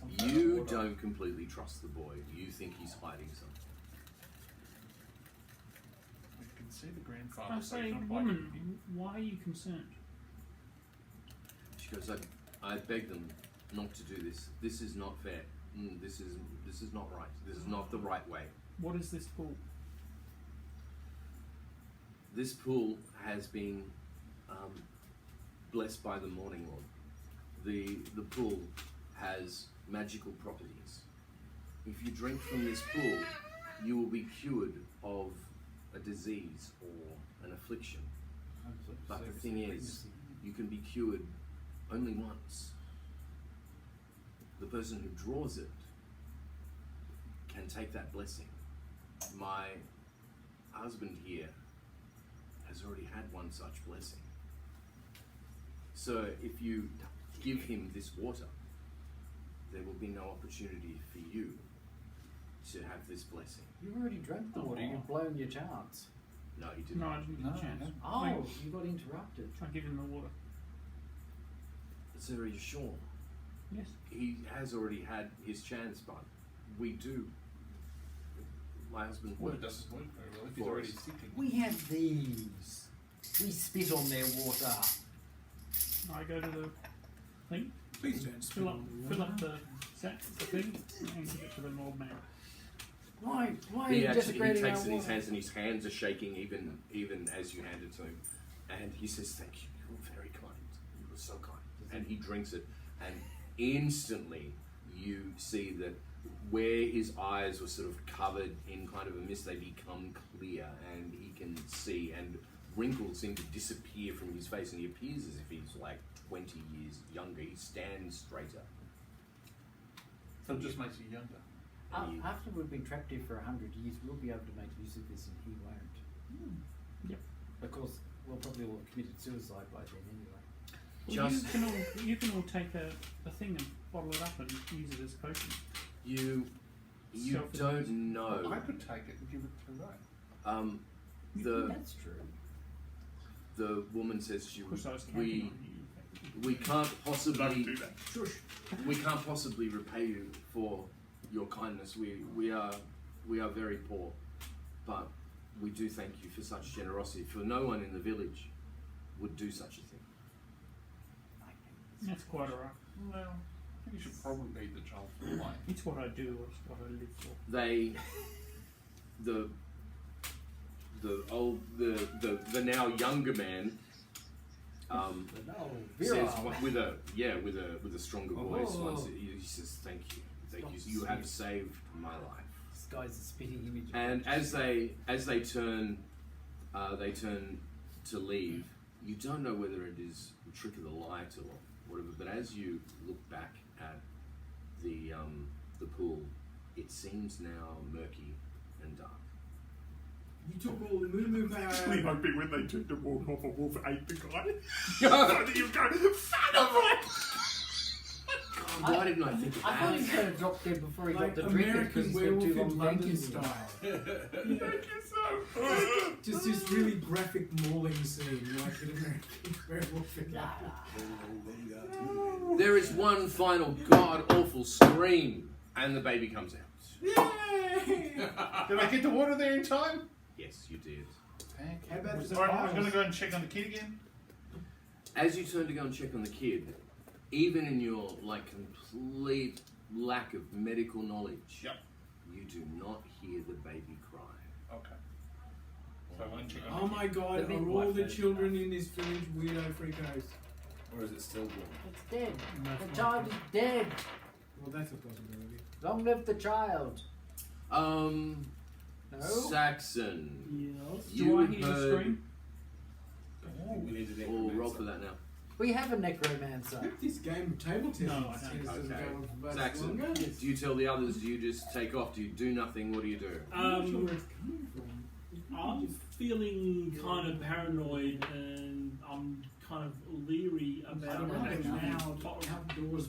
Some kind of You water. don't completely trust the boy. You think he's hiding something. You can see the grandfather. I so say, he's not woman, biting why are you concerned? She goes, I beg them not to do this. This is not fair. This is not right. This is not the right way. What is this pool? This pool has been blessed by the Morning Lord. The pool has magical properties. If you drink from this pool, you will be cured of a disease or an affliction. But the thing is, you can be cured only once. The person who draws it can take that blessing. My husband here has already had one such blessing. So if you give him this water, there will be no opportunity for you to have this blessing. You've already drank the water. You've blown your chance. No, he didn't. No, I didn't get a chance. Oh, you got interrupted. I give him the water. So are you sure? Yes. He has already had his chance, but we do. My husband Well, it works. doesn't work very well if he's For already us. sitting. We have these. We spit on their water. I go to the thing, Please don't spill on the fill water. up the sack, the thing, and give it to the old man. Why are He you actually desecrating takes our it in his water? hands, and his hands are shaking even as you hand it to him. And he says, "Thank you. You're very kind. You were so kind." And he drinks it, and instantly you see that where his eyes were sort of covered in kind of a mist, they become clear, and he can see, and wrinkles seem to disappear from his face, and he appears as if he's like 20 years younger. He stands straighter. So it just makes you younger. After we've been trapped here for 100 years, we'll be able to make use of this and he won't. Yep. Of course, we'll probably all have committed suicide by then anyway. Well, Just- you can all take a thing and bottle it up and use it as potion. You Self-defense. don't know. I could take it and give it to Ray. The That's true. the woman says to you, Of course, I was counting we on you. we can't Don't possibly do that. we can't possibly repay you for your kindness. We are very poor, but we do thank you for such generosity. For no one in the village would do such a thing. That's quite alright. Well, I think you should probably lead the child for the life. It's what I do, it's what I live for. They the now younger man No, says virile. with a stronger voice. Oh. Once he says thank you, you have saved my life. This guy's a spitting image. of And righteousness. as they turn to leave, you don't know whether it is a trick of the light or whatever. But as you look back at the pool, it seems now murky and dark. You took all the moo Actually, power. hoping when they took the walk off, a wolf ate the guy. So that you go, son of a... God, why didn't I think of I thought he was that? going to drop dead before he Like got the drink because American he spent Werewolf too long in London thinking. style. Thank you so. Just this really graphic mauling scene, like an American Werewolf in London. There is one final god awful scream, and the baby comes out. Yay! Did I get the water there in time? Yes, you did. How about the Alright, I'm piles? going to go and check on the kid again. As you turn to go and check on the kid, even in your like complete lack of medical knowledge, Yep. you do not hear the baby cry. Okay. So I won't check on Oh the my god, The are midwife all the knows children in this village weirdo freakos? Or is it stillborn? It's dead. No, The it's child not. is dead. Well, that's a possibility. Long live the child. No. No. Saxon. Yes. You Do I hear the heard- scream? We need a We'll roll necromancer. for that now. We have a necromancer. This game of table tennis No, I tennis don't. doesn't Okay. go on for much Saxon, longer. do you tell the others? Do you just take off? Do you do nothing? What do you do? I'm not sure where it's coming from. I'm feeling kind of paranoid and I'm kind of leery I about don't know, actually now outdoors.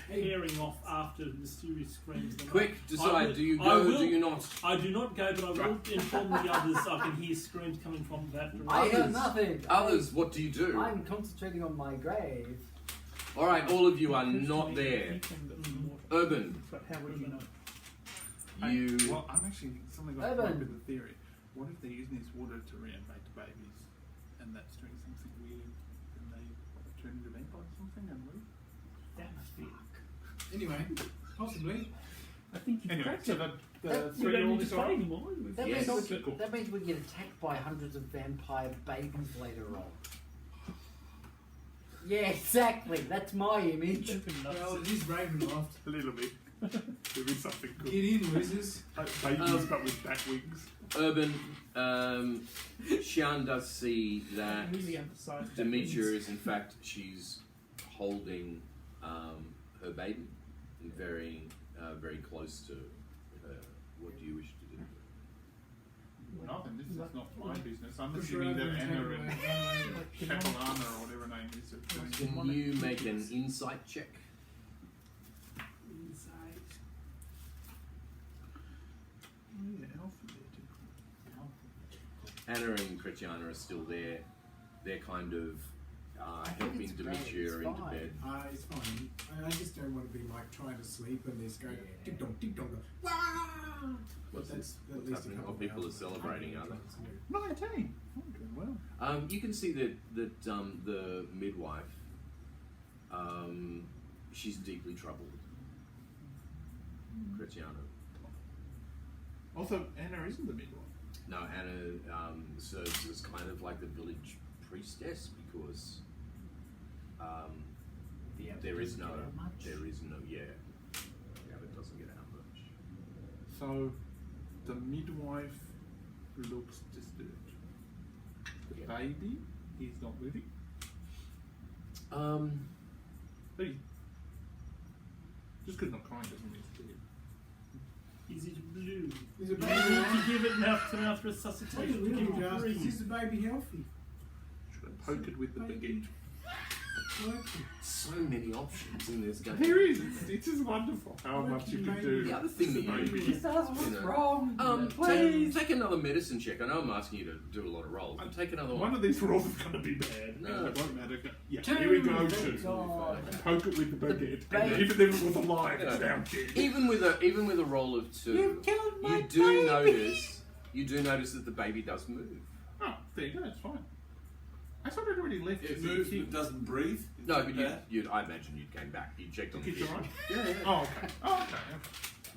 pairing off after mysterious screams. Quick, I decide. will- Do you I go? will- Do you not? I do not go, but I will inform the others. I can hear screams coming from that direction. I hear Others. nothing. Others, what do you do? I'm concentrating on my grave. All right, all of you are Occurs to not me there. anything but some water. Urban, But how would you know? you. Well, I'm actually something I've Evan. come up with a theory. What if they're using this water to reanimate the babies, and that's doing something weird, and they turn into vampires or something and leave? That must be. Anyway, possibly. I think you Anyway, cracked so it. the That- We three don't all need to this fight on? anymore. That, Yes. means Cool. that means we get attacked by hundreds of vampire babies later on. Yeah, exactly. That's my image. Open nuts. Well, it is Ravenloft. A little bit. There is something Get good. in, losers. Babies, but with bat wings. Urban, Sian does see that really emphasize that Demetra means- is in fact she's holding her baby and very very close to her. What do you wish to do? Nothing. This is not my business. I'm Push her assuming that over and take Anna her and away. Like, can I- Capilana or whatever her name is. are doing- Can you make an insight check? Inside. Yeah, alphabetic. Anna and Kretiana are still there. They're kind of I think helping it's great, Demetria it's into fine. bed. It's fine. I just don't want to be like trying to sleep and this go Yeah. tick dong tick dong. Wah! What's That's this? at What's least a happening? couple Oh, people are hours. celebrating, are they? 19. I'm doing well. You can see that the midwife, she's deeply troubled. Kretiana. Also, Anna isn't the midwife. No, Anna serves as kind of like the village priestess because there is no, yeah, it doesn't get out much. So, the midwife looks disturbed. The Yeah. baby, he's not living. Hey, just because not crying doesn't mean it's dead. Is it blue? Is the Do baby you need to give it mouth resuscitation to give it Is breathe? the baby healthy? Should I poke it with the baguette? working. So many options in this game. There is. It's just wonderful how much you can do. The other thing that you Just ask what's You know. wrong. please take another medicine check. I know I'm asking you to do a lot of rolls. But take another One one. of these rolls is going to be bad. No. It won't matter. Yeah, Two, here we go. thank Two. God. Poke it with the baguette. babe. And even if it was alive, You it's know, now dead. Even with a roll of 2, You killed my you do baby. notice that the baby does move. Oh, there you go. It's fine. I thought it already left. It as a moves kid. but doesn't breathe. No, Is but that I imagine you came back. You checked on The the kid's kid. alright? Yeah, yeah. Oh, okay. Oh, okay.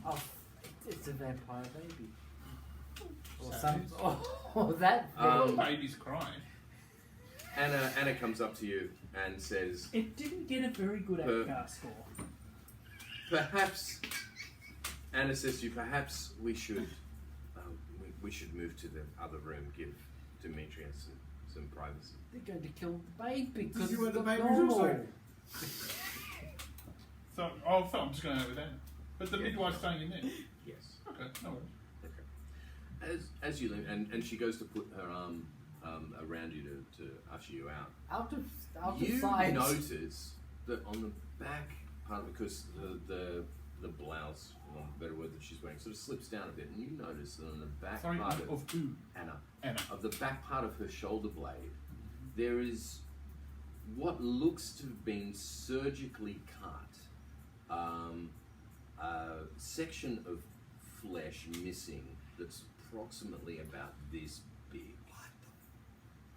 Oh, it's a vampire baby. Or some. Or that thing. Oh, baby's crying. Anna comes up to you and says, It didn't get a very good APGAR score. perhaps, Anna says to you, perhaps we should move to the other room, give Demetria some privacy. They're going to kill the baby because you it's want the not baby normal. also? So, I'm just going over there. But the midwife's staying in there. Yes. Okay, no worries. Okay. As you leave, and she goes to put her arm around you to usher you out. Out of You sight. notice that on the back part of it, because the blouse, for want of a better word, that she's wearing sort of slips down a bit, and you notice that on the back Sorry, part of who? Anna, Anna. of the back part of her shoulder blade, there is what looks to have been surgically cut, a section of flesh missing that's approximately about this big.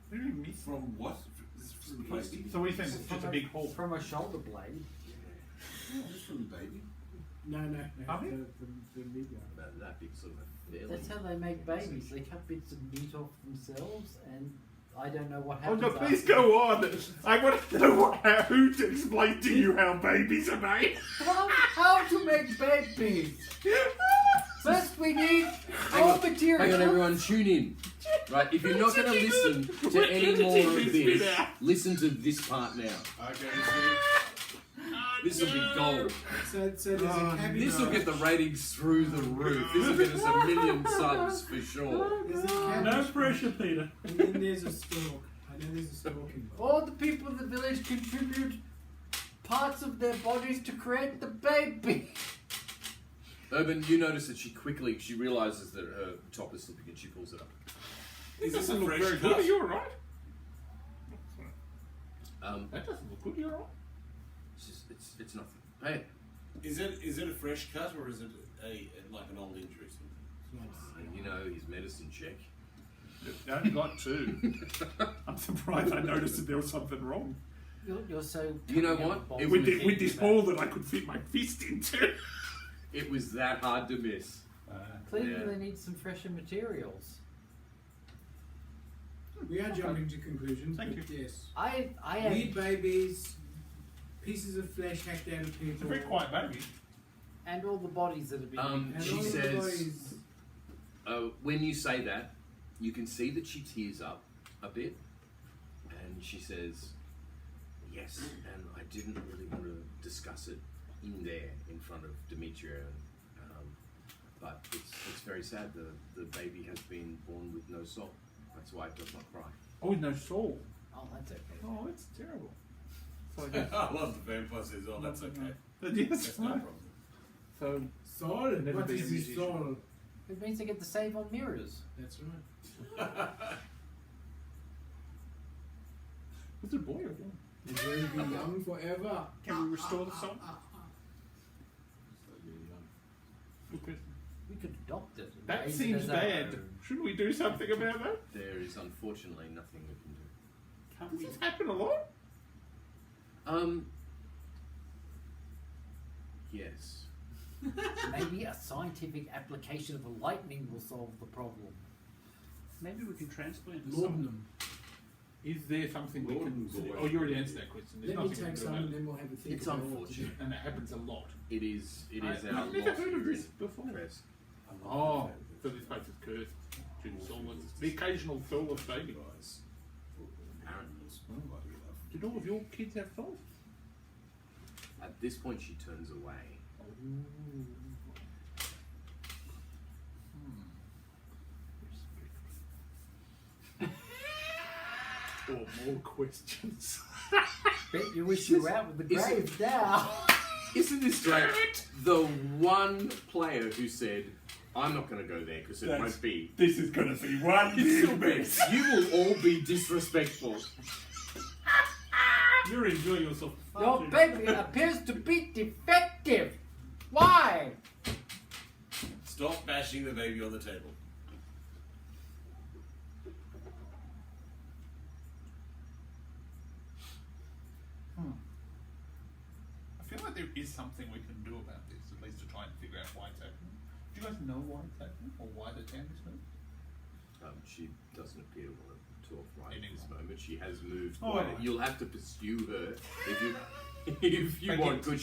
What do you mean? from what? This is from the baby. So we think it's just a big hole. From a shoulder blade. Just from the baby. No. Are we? The big one. About that big, sort of a fairly. That's how they make babies. They cut bits of meat off themselves, and I don't know what Oh happens. no, please after. go on. I want to know who to explain to you how babies are made. How to make babies? First, we need Hang raw on, material. hang on, everyone, tune in. Right, if you're not going to listen to any more of this, listen to this part now. Okay, This will be gold. So there's a cabbage. This will get the ratings through the roof. This will get us 1 million subs for sure. There's a No cabbage. pressure, Peter. And then there's a stork. I know there's a stork involved. All the people in the village contribute parts of their bodies to create the baby. Urban, you notice that she realises that her top is slipping and she pulls it up. Is this a Doesn't look fresh very good. Are cut? you alright? That doesn't look good. Are you alright? It's nothing. Hey, Is it a fresh cut or is it like an old injury? you know his medicine check. I only got 2. I'm surprised I noticed that there was something wrong. You're so. You know coming what? out of It balls With, and with this thinking hole that I could fit my fist into. It was that hard to miss. Clearly, Yeah. they need some fresher materials. We are jumping to conclusions. Thank but yes. I am. Weird babies, pieces of flesh hacked out of It's a people. very quiet baby. And all the bodies that have been. And She all the says- bodies. When you say that, you can see that she tears up a bit, and she says, "Yes, and I didn't really want to discuss it in there in front of Demetria, but it's very sad. The baby has been born with no soul. That's why it does not cry." Oh, with no soul. Oh, that's okay. Oh, that's terrible. So I guess. I love the vampire says, oh, that's okay. But yes, That's no right. problem. So, Soul? Never What be a is his musician. soul? It means they get to save on mirrors. That's right. was it a boy or a girl? He's going to be young forever. Can we restore the soul? Good question. We could adopt it. and That raise it seems as our bad. own. Shouldn't we do something about that? There is unfortunately nothing we can do. Can't Does we? this happen a lot? Yes. Maybe a scientific application of the lightning will solve the problem. Maybe we can transplant the Laudanum. Is there something we can Laudanum's do? always Oh, you already answered that question. There's Let me nothing we take can do some about and it. then we'll have a think It's about what to do. unfortunate. And it happens a lot. It is our I've loss. never heard of this before. Chris. Oh, so this place is cursed. Due to soulless. The occasional soulless baby. Guys. Apparently. Did all of your kids have souls? At this point, she turns away. Or more questions. Bet you wish you were out with the Is it- grave now. Isn't this great? The one player who said, I'm not going to go there because it That's- won't be. This is going to be one It's so big bad. mess. You will all be disrespectful. You're enjoying yourself. far Your too baby appears to be defective. Why? Stop bashing the baby on the table. I feel like there is something we can do about this, at least to try and figure out why it's happening. Do you guys know why it's happening, or why the town is moved? She doesn't appear to want to talk right at this Anymore. moment. She has moved. Oh, quite alright. You'll have to pursue her if you. If you Thank want, you. because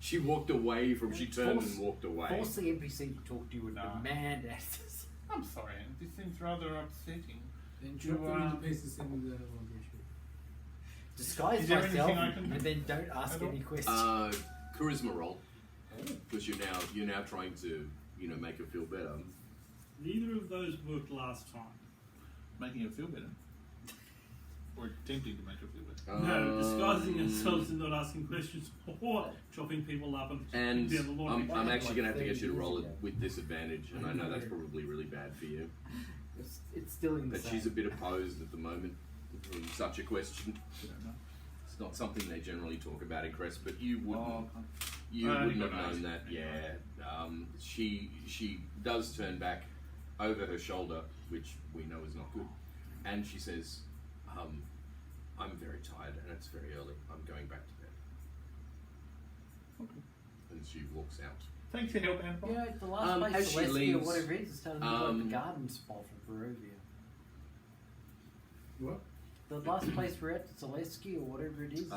she walked away from. She turned and walked away. Force the NPC to talk to you and Nah. demand answers. I'm sorry, Anne. This seems rather upsetting. Then Do, chop them into um, pieces and laundry chute. Disguise Is there anything myself I can do? and then don't ask At all? any questions. Charisma roll, because you're now trying to make her feel better. Neither of those worked last time. Making her feel better. Or attempting to make her feel better. No, disguising ourselves and not asking questions or chopping people up and And down the laundry. I'm actually going to have to get you to Like 30 roll it years ago. with disadvantage, and I know that's probably really bad for you. It's still in the But same. she's a bit opposed at the moment from such a question. I don't know. It's not something they generally talk about in Crest, but you wouldn't. Oh, You I wouldn't got have known eyes. that, yeah. She does turn back over her shoulder, which we know is not good, and she says, I'm very tired and it's very early. I'm going back to bed. Okay. And she walks out. Thanks for your help, Anne. You know, the last As place, she Celestia or leaves, whatever it is starting to look like um, the garden spot for Barovia. What? The last place we're at, Celestia or whatever it is,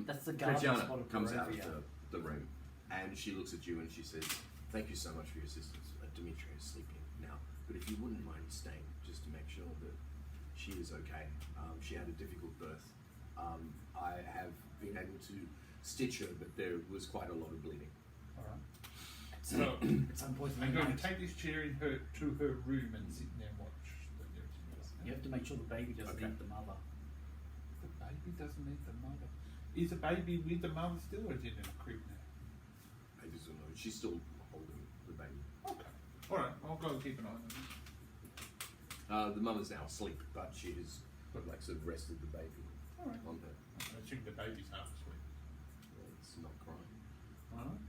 that's the garden spot Kretiana of comes out Barovia. of the room and she looks at you and she says, thank you so much for your assistance. Dimitri is sleeping now, but if you wouldn't mind staying just to make sure that she is okay. She had a difficult birth. I have been able to stitch her, but there was quite a lot of bleeding. Alright. So, at some point in I'm the going night, to take this chair in her to her room and sit there and watch the everything else. you have to make sure the baby doesn't Okay. eat the mother. The baby doesn't need the mother. Is the baby with the mother still, or is it in a crib now? I just don't know. She's still holding the baby. Okay. Alright, I'll go keep an eye on it. The mother's now asleep, but she has sort of rested the baby Alright. on her. I assume the baby's half asleep. It's not crying. Alright.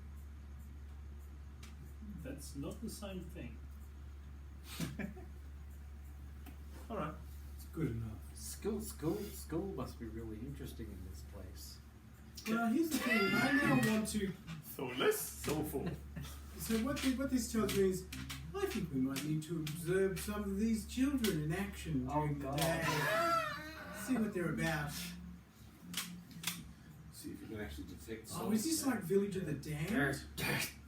That's not the same thing. Alright. It's good enough. School must be really interesting in this place. Well, here's the thing. I now want to. Soulless, soulful. So what this tells me is, I think we might need to observe some of these children in action during the God. day. See what they're about. See if you can actually detect. Oh, is this like Village of the Damned?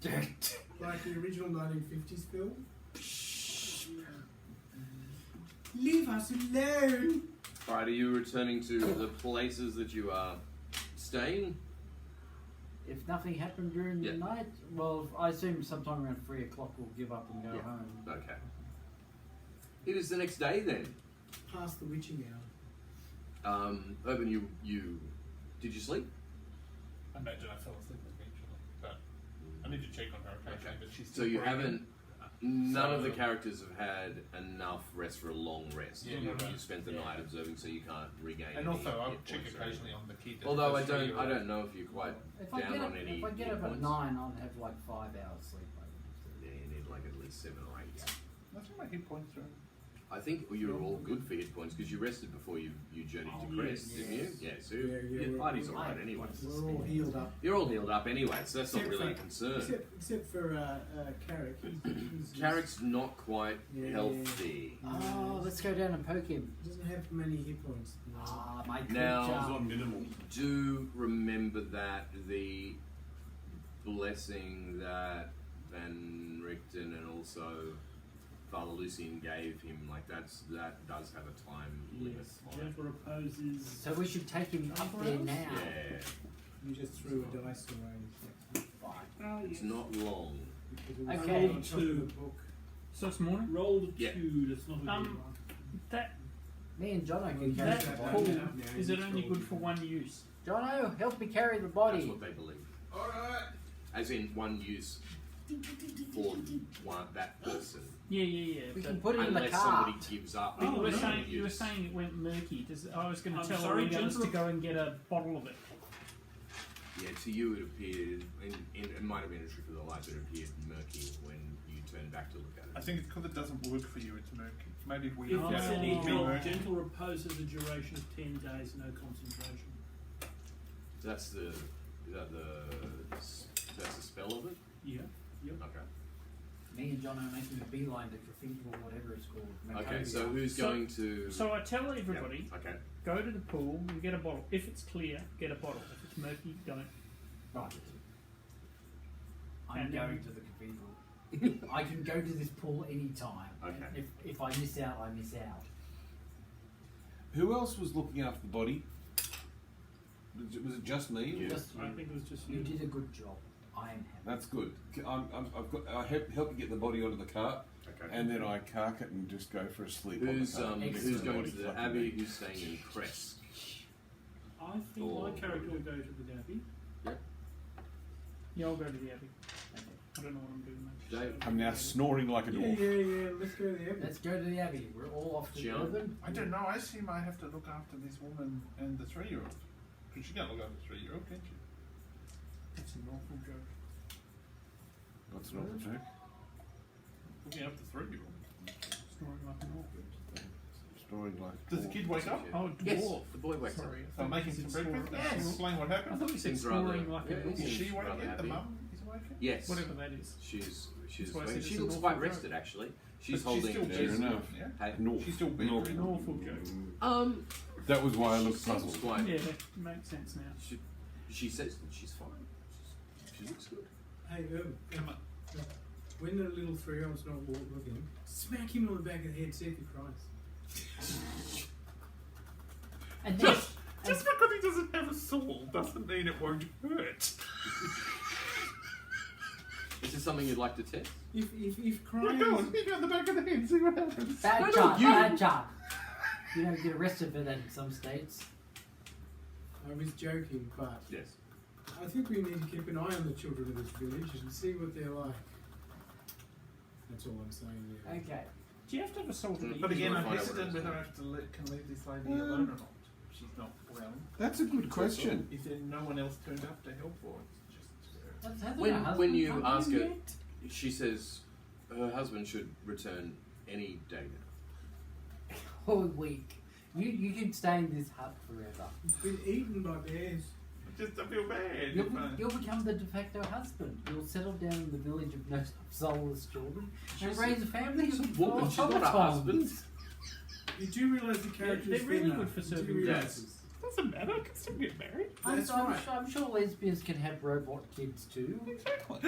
Dirt. Like the original 1950s film? Leave us alone! Alright, are you returning to the places that you are staying? If nothing happened during Yeah. the night, well, I assume sometime around 3 o'clock we'll give up and go Yeah. home. Okay. It is the next day then. Past the witching hour. Urban, you did you sleep? I imagine I fell asleep eventually, but I need to check on her occasionally, Okay. but she's So still you breathing. haven't. None of the So- characters have had enough rest for a long rest. Yeah, you, right. you spent the Yeah. night observing, so you can't regain. And any also, I'll hit check points or occasionally anything. on the kid. that Although I has 3 don't years. know if you're quite If I down get on up, any. if I get hit up at points. 9, I'll have like 5 hours sleep. I would Yeah, you need like at least 7 or 8. I think my hit points are. I think you were all good for hit points because you rested before you journeyed Oh, to Crest, yes. didn't you? Yeah, so Yeah, your we're- party's we're- alright anyway. We're all healed up. You're all healed up anyway, so that's not Except really a for- concern. Except for Carrick. Carrick's not quite Yeah. healthy. Oh, let's go down and poke him. Doesn't have many hit points. No. Ah, my good Now- job. minimal. Do remember that the blessing that Van Richten and also Father Lucian gave him, like that does have a time limit Yes. on it. Jennifer opposes. So we should take him up there now. Yeah, You just threw a dice away. Oh, it's not long. Because it was Okay. on top of the book. So it's morning. Rolled a Yeah. 2, that's not a good Um, one. That Me and Jono We can can carry That the that body. pool, now, is he's it only good probably- for one use? Jono, help me carry the That's body. what they believe. Alright. As in one use for that person. Yeah. We but- can put it in the Unless car. somebody gives up. But you were no. saying it went murky. I was going to I'm tell sorry, all the others to gentle- go and get a bottle of it. Yeah, to you it appeared, it might have been a trick of the light, but it appeared murky when you turned back to look at I it. think it's because it doesn't work for you. It's murky. Maybe if we If Oh. it's any it'd be help, murky. gentle repose has a duration of 10 days, no concentration. That's the, that's the spell of it? Yeah. Okay. Me and Jono are making a beeline to Cathedral, whatever it's called. Okay, so Macavia. who's So- going to... So I tell everybody, Okay. go to the pool and get a bottle. If it's clear, get a bottle. If it's murky, don't. Right. I'm And then- going to the cathedral. I can go to this pool any time. Okay. If I miss out, I miss out. Who else was looking after the body? Was it just me? You. Just I you. think it was just You did a good job. I am happy. That's good. I help you get the body onto the cart, Okay. and then I cark it and just go for a sleep Who's on the cart. who's going Body to the fucking Abbey? me. Who's staying in Kresk? I think Or- my character will go to the Abbey. Yeah, I'll go to the Abbey. I don't know what I'm doing, mate. Dave? I'm now snoring like a Yeah, dwarf. let's go to the Abbey. Let's go to the Abbey. We're all off to John? Durban. I don't know. I assume I have to look after this woman and the 3-year-old. Because you can't look after the 3-year-old, can't you? That's an awful joke. What's an awful joke? Looking after the 3-year-old. Snoring like an awful. Snoring like a Does the dwarf. kid wake up? Oh, Yes, dwarf. the boy wakes Sorry. up. I I'm thought making you some said breakfast. snoring. Yes. Explain what I happened. thought you said Seems rather- snoring like yeah, a he dwarf. Is she seems rather waking? The happy. mum is waking? Yes. Whatever that is. She's That's why I said she it's looks an quite awful rested actually. She's But she's holding still Fair busy. enough. Yeah. Hey, North. She's still North. bedridden. An awful joke. That was why I she looked seems puzzled. quite Yeah, that makes sense now. she says that she's fine. She looks good. Hey, when the little 3-year-old's not looking, smack him on the back of the head, see if he cries. And then, Just because he doesn't have a soul doesn't mean it won't hurt. Is this something you'd like to test? If Yeah, crying go is- on, hit me on the back of the head, see what happens. bad No, job, you. bad job. You don't get arrested for that in some states. I was joking, but Yes. I think we need to keep an eye on the children of this village and see what they're like. That's all I'm saying. Yeah. Okay. Do you have to have a salt of But the again, wanna I'm find out what hesitant it is, whether I yeah. have to can leave this lady alone or not. She's not well. That's a good question. Is there no one else turned up to help, or it's just That's how When- her husband when you come ask in her- yet? She says her husband should return any day now. Whole week. You can stay in this hut forever. He's been eaten by bears. I feel bad. You'll, if I- you'll become the de facto husband. You'll settle down in the village of no soulless children and She's raise a family she's a of woman, she's not a automatons. husband. You do realise the character they're is really thinner. good for You do serving realise Yes. this. Doesn't matter. I can still get married. That's I'm, right. I'm sure lesbians can have robot kids too. Exactly.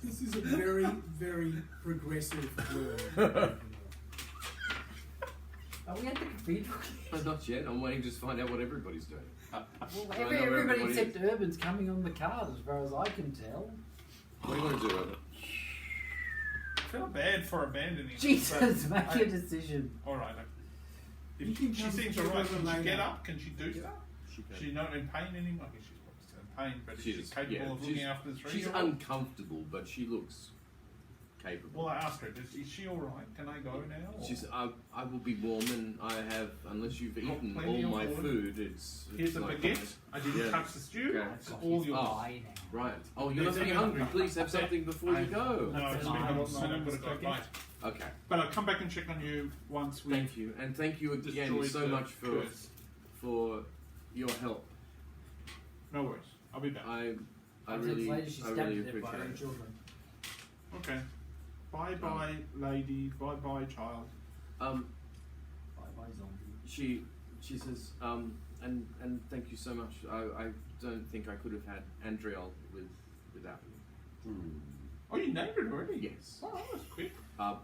This is a very, very progressive world. Are we at the cathedral? Not yet. I'm waiting to just find out what everybody's doing. Well, I know where everybody everybody except Urban's coming on the card, as far as I can tell. What do you want to do? Urban? I feel bad for abandoning her, Jesus, but make I- a decision. All right. You If can she come seems together alright, can she later. get up? Can she do stuff? She can. She's not in pain anymore. Okay, she's probably still in pain, but she's capable yeah, of looking after the 3-year-old. She's uncomfortable, but she looks capable. Well, I asked her, is she all right? Can I go now? or- She's. I will be warm, and I have. Unless you've Got eaten plenty all of my food. food, it's. Here's a like baguette. I didn't Yeah. touch the stew. Okay. It's all yours. Bye now. Right. Oh, you're not There's very a- hungry. Please have something before you go. No, it's been a long night. I've got to go bite. Okay. But I'll come back and check on you once we Thank you, and thank you again destroyed so the much curse. for your help. No worries. I'll be back. I 5 really, minutes later, she I stabbed really to death by her appreciate own it. children. Okay. Bye bye, lady. Bye bye, child. Bye bye, zombie. She says, and thank you so much. I don't think I could have had Andriel without you. Oh, you named it already? Yes. Oh, that was quick.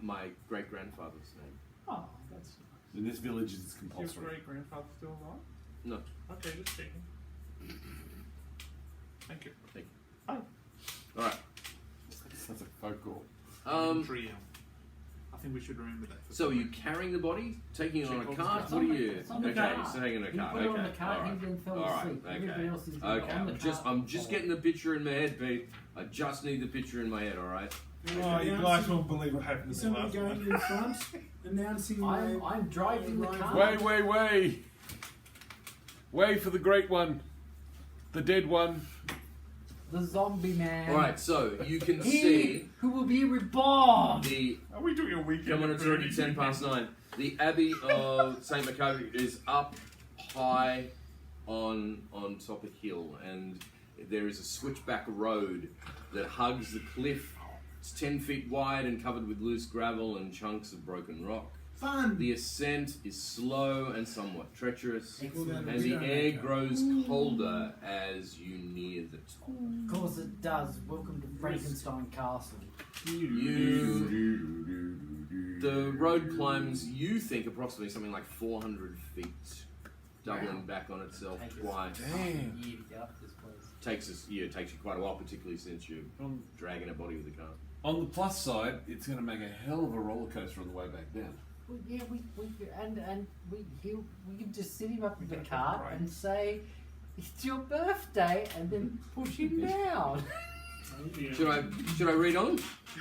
My great grandfather's name. Oh, that's nice. In this village, it's Is your compulsory. great grandfather still alive? No. Okay, just checking. Thank you. Thank Oh. All right. That's a folk call. Um, Trio. A think we should remember that. For So are some you carrying the body, taking it on a Check cart? box What are you? It's on the Okay, cart. you're saying in a He cart. put it Okay, on the cart, all he right. then fell All right, asleep. okay. Everybody else is Okay, on the I'm just cart. getting the picture in my head, Pete. I just need the picture in my head. All right. Oh, you guys won't believe what happened Is in the someone last going one. in front, announcing I'm driving the car. Way for the great one. The dead one. The zombie man. All right. So you can He see who will be reborn. the. Are we doing a weekend? Come on, it's already 9:10. The Abbey of St. Maccabi is up high on top of a hill, and there is a switchback road that hugs the cliff. It's 10 feet wide and covered with loose gravel and chunks of broken rock. fun. The ascent is slow and somewhat treacherous, Excellent. and the air grows colder as you near the top. Of course it does. Welcome to Frankenstein Castle. The road climbs, you think, approximately something like 400 feet, doubling back on itself Take us twice. a year to get up this place. Takes you quite a while, particularly since you're dragging a body with a car. On the plus side, it's going to make a hell of a roller coaster on the way back down. Well, yeah, we can just sit him up in the cart and say, "It's your birthday," and then push him down. Should I read on?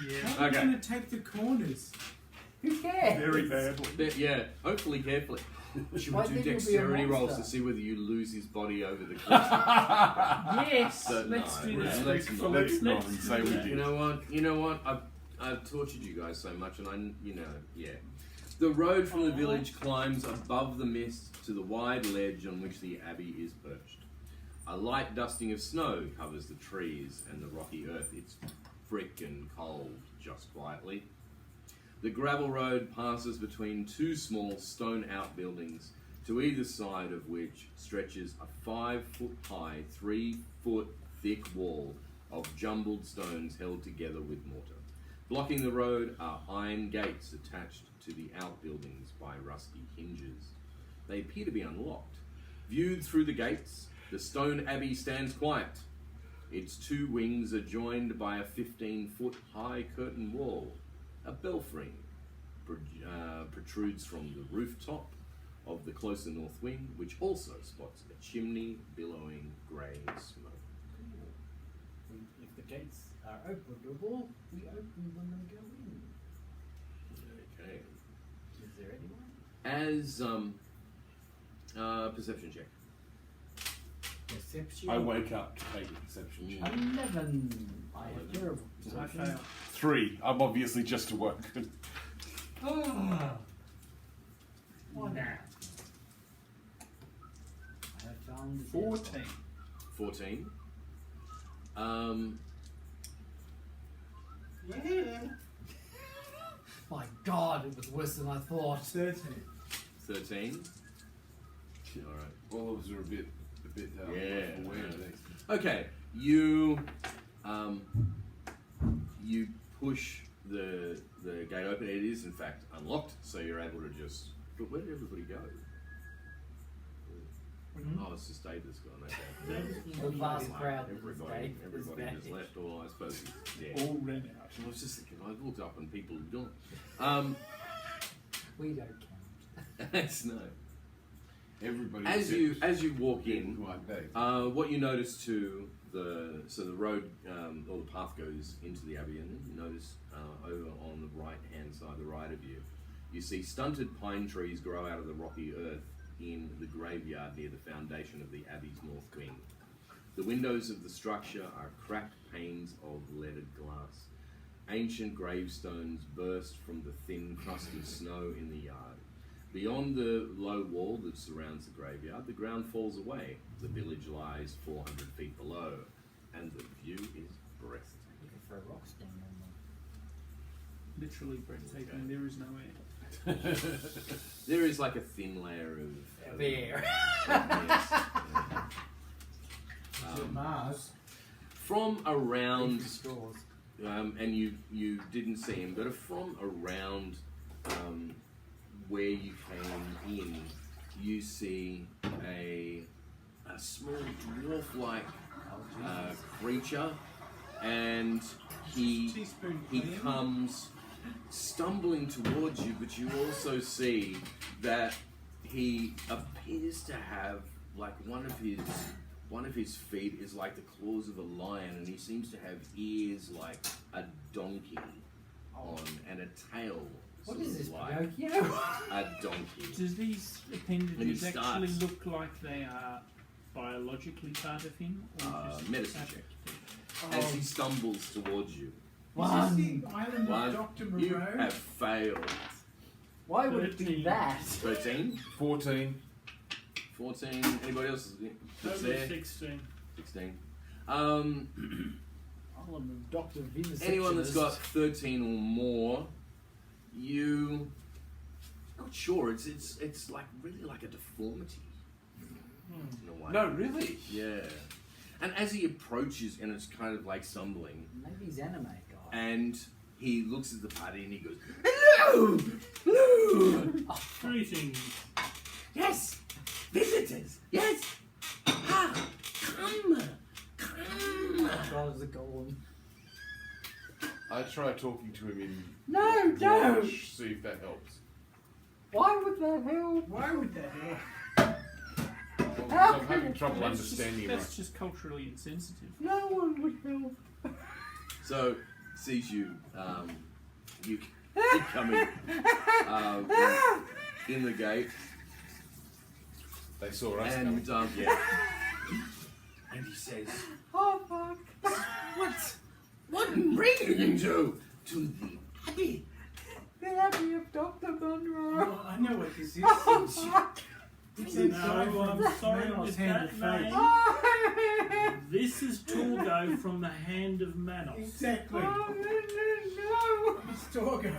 Yeah. How are we Okay. going to take the corners? Who cares? Very badly. Yeah, hopefully carefully. Should I we do think it'll be a dexterity rolls monster. to see whether you lose his body over the cliff? Yes, So, let's no, do no, that. let's not. Let's not and say we You did. know what? I've tortured you guys so much, and yeah. The road from the village climbs above the mist to the wide ledge on which the abbey is perched. A light dusting of snow covers the trees and the rocky earth. It's frickin' cold, just quietly. The gravel road passes between two small stone outbuildings, to either side of which stretches a 5-foot high, 3-foot thick wall of jumbled stones held together with mortar. Blocking the road are iron gates attached to the outbuildings by rusty hinges. They appear to be unlocked. Viewed through the gates, the stone abbey stands quiet. Its two wings are joined by a 15-foot high curtain wall. A belfry protrudes from the rooftop of the closer north wing, which also spots a chimney billowing grey smoke. If the gates are openable, we open them and go in. Okay. Is there anyone? As perception check. Perception. I wake up to take a perception check. 11. I have terrible I perception. fail. 3. I'm obviously just awoken. What now? I have found the 14. 14. My God, it was worse than I thought. 13. 13. Alright. All of us are a bit Yeah. aware of these. Okay, you push the gate open. It is in fact unlocked, so you're able to just. But where did everybody go? Oh, it's just Dave that's gone. Okay. The vast crowd that was Everybody Dave was just back. left. Or I suppose he's dead. All ran out. I was just thinking. I looked up and people had gone. We don't count. It's no. Everybody As you walk in, like Dave. what you notice too, the road or the path goes into the abbey, and you notice over on the right hand side, the right of you, you see stunted pine trees grow out of the rocky earth in the graveyard near the foundation of the abbey's north wing. The windows of the structure are cracked panes of leaded glass. Ancient gravestones burst from the thin crust of snow in the yard. Beyond the low wall that surrounds the graveyard, the ground falls away. The village lies 400 feet below, and the view is breathtaking. Looking for a rock stand on Literally breathtaking. Okay. There is no air. There is like a thin layer of Bear. yes, Is it Mars? from around, straws. and you didn't see him, but from around where you came in, you see a small dwarf-like creature, and he Teaspoon. comes stumbling towards you, but you also see that he appears to have like one of his feet is like the claws of a lion, and he seems to have ears like a donkey on, and a tail. What sort is of this, like Pinocchio? a donkey? Does these And appendages he actually starts- look like they are biologically part of him? Or just Medicine check. Oh. As he stumbles towards you. Is this the island One. of Dr. You Moreau? have failed. Why would it be 13. that? 13, 14. 14, anybody else that's Total there? 16. 16. I'm Dr. Vivisectionist. Anyone that's got 13 or more, you not sure. It's like really like a deformity in a way. No, really? Yeah. And as he approaches, and it's kind of like stumbling, Maybe he's anime guy. and he looks at the party and he goes, "Hello, hello, Greetings. yes, visitors, yes, ah, come, come." God, the golem. I try talking to him in No, don't! Dwarvish, see if that helps. Why would that help? Why would that help? Well, I'm having trouble That's understanding just, him. that's just culturally insensitive. No one would help. So sees you, you coming in the gate, They saw us and coming. yeah, and he says, Oh fuck. what bringing you to the abbey?" The Abbey of Dr. Monroe. Oh, I know what this is. Oh fuck. It's that guy No, from I'm sorry, Manos Miss Hand of Batman. Fate. This is Torgo from the Hand of Manos. Exactly. Oh no. It's Torgo.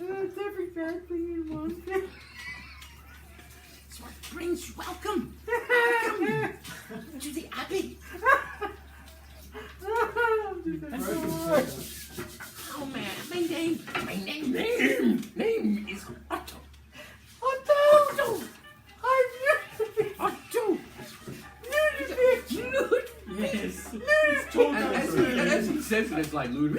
It's every bad thing in one. That's what brings you. Welcome to the abbey. Broken Torgo. Oh man, my name is Otto. Otto! Otto. Yes, it's And Torgo. as he says it, it's like Lud.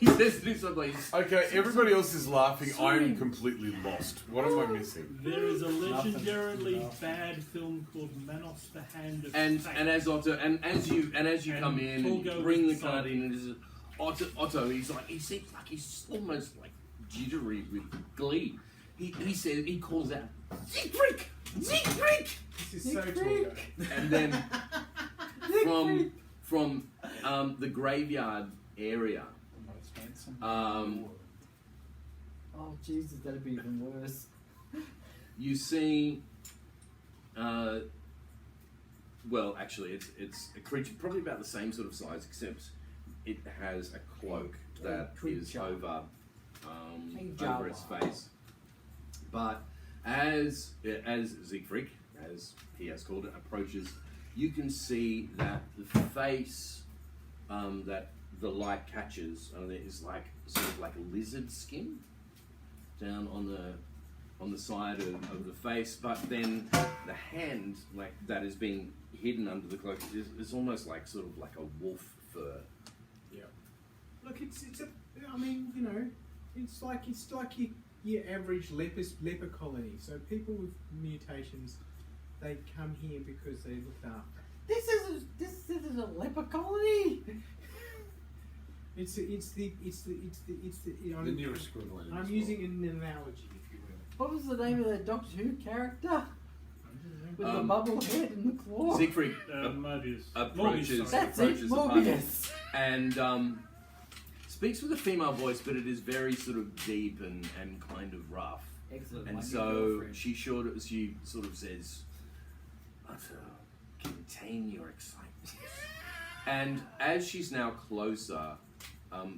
He says this, I'm like, Okay, everybody else is laughing. Sorry. I'm completely lost. What am I missing? There is a legendarily bad film called Manos the Hand of and Fate. as Otto, and as you And come in and Torgo you bring the was card beside in, and this is Otto. He seems like he's almost like jittery with glee. He says, he calls out, Siegfried, Siegfried, This is so Torgo. and then from the graveyard area. Um, Oh Jesus, that'd be even worse. You see, well, actually, it's a creature probably about the same sort of size, except it has a cloak that is Creature. over Jawa. over its face. But as Siegfried, as he has called it, approaches, you can see that the face that the light catches is like sort of like a lizard skin down on the side of the face, but then the hand like that is being hidden under the cloak is almost like sort of like a wolf fur. Look, it's a. I mean, you know, it's like your average leper colony. So people with mutations, they come here because they looked after. This is a leper colony. It's the The nearest equivalent. I'm using an analogy, if you will. What was the name of that Doctor Who character? With the Um, bubble head and the claw. Siegfried Mobius. approaches Mobius, sorry. That's it, approaches the party Mobius. and speaks with a female voice, but it is very sort of deep and kind of rough. Excellent. And my new so girlfriend. she sort of says, "Otto, contain your excitement." And as she's now closer,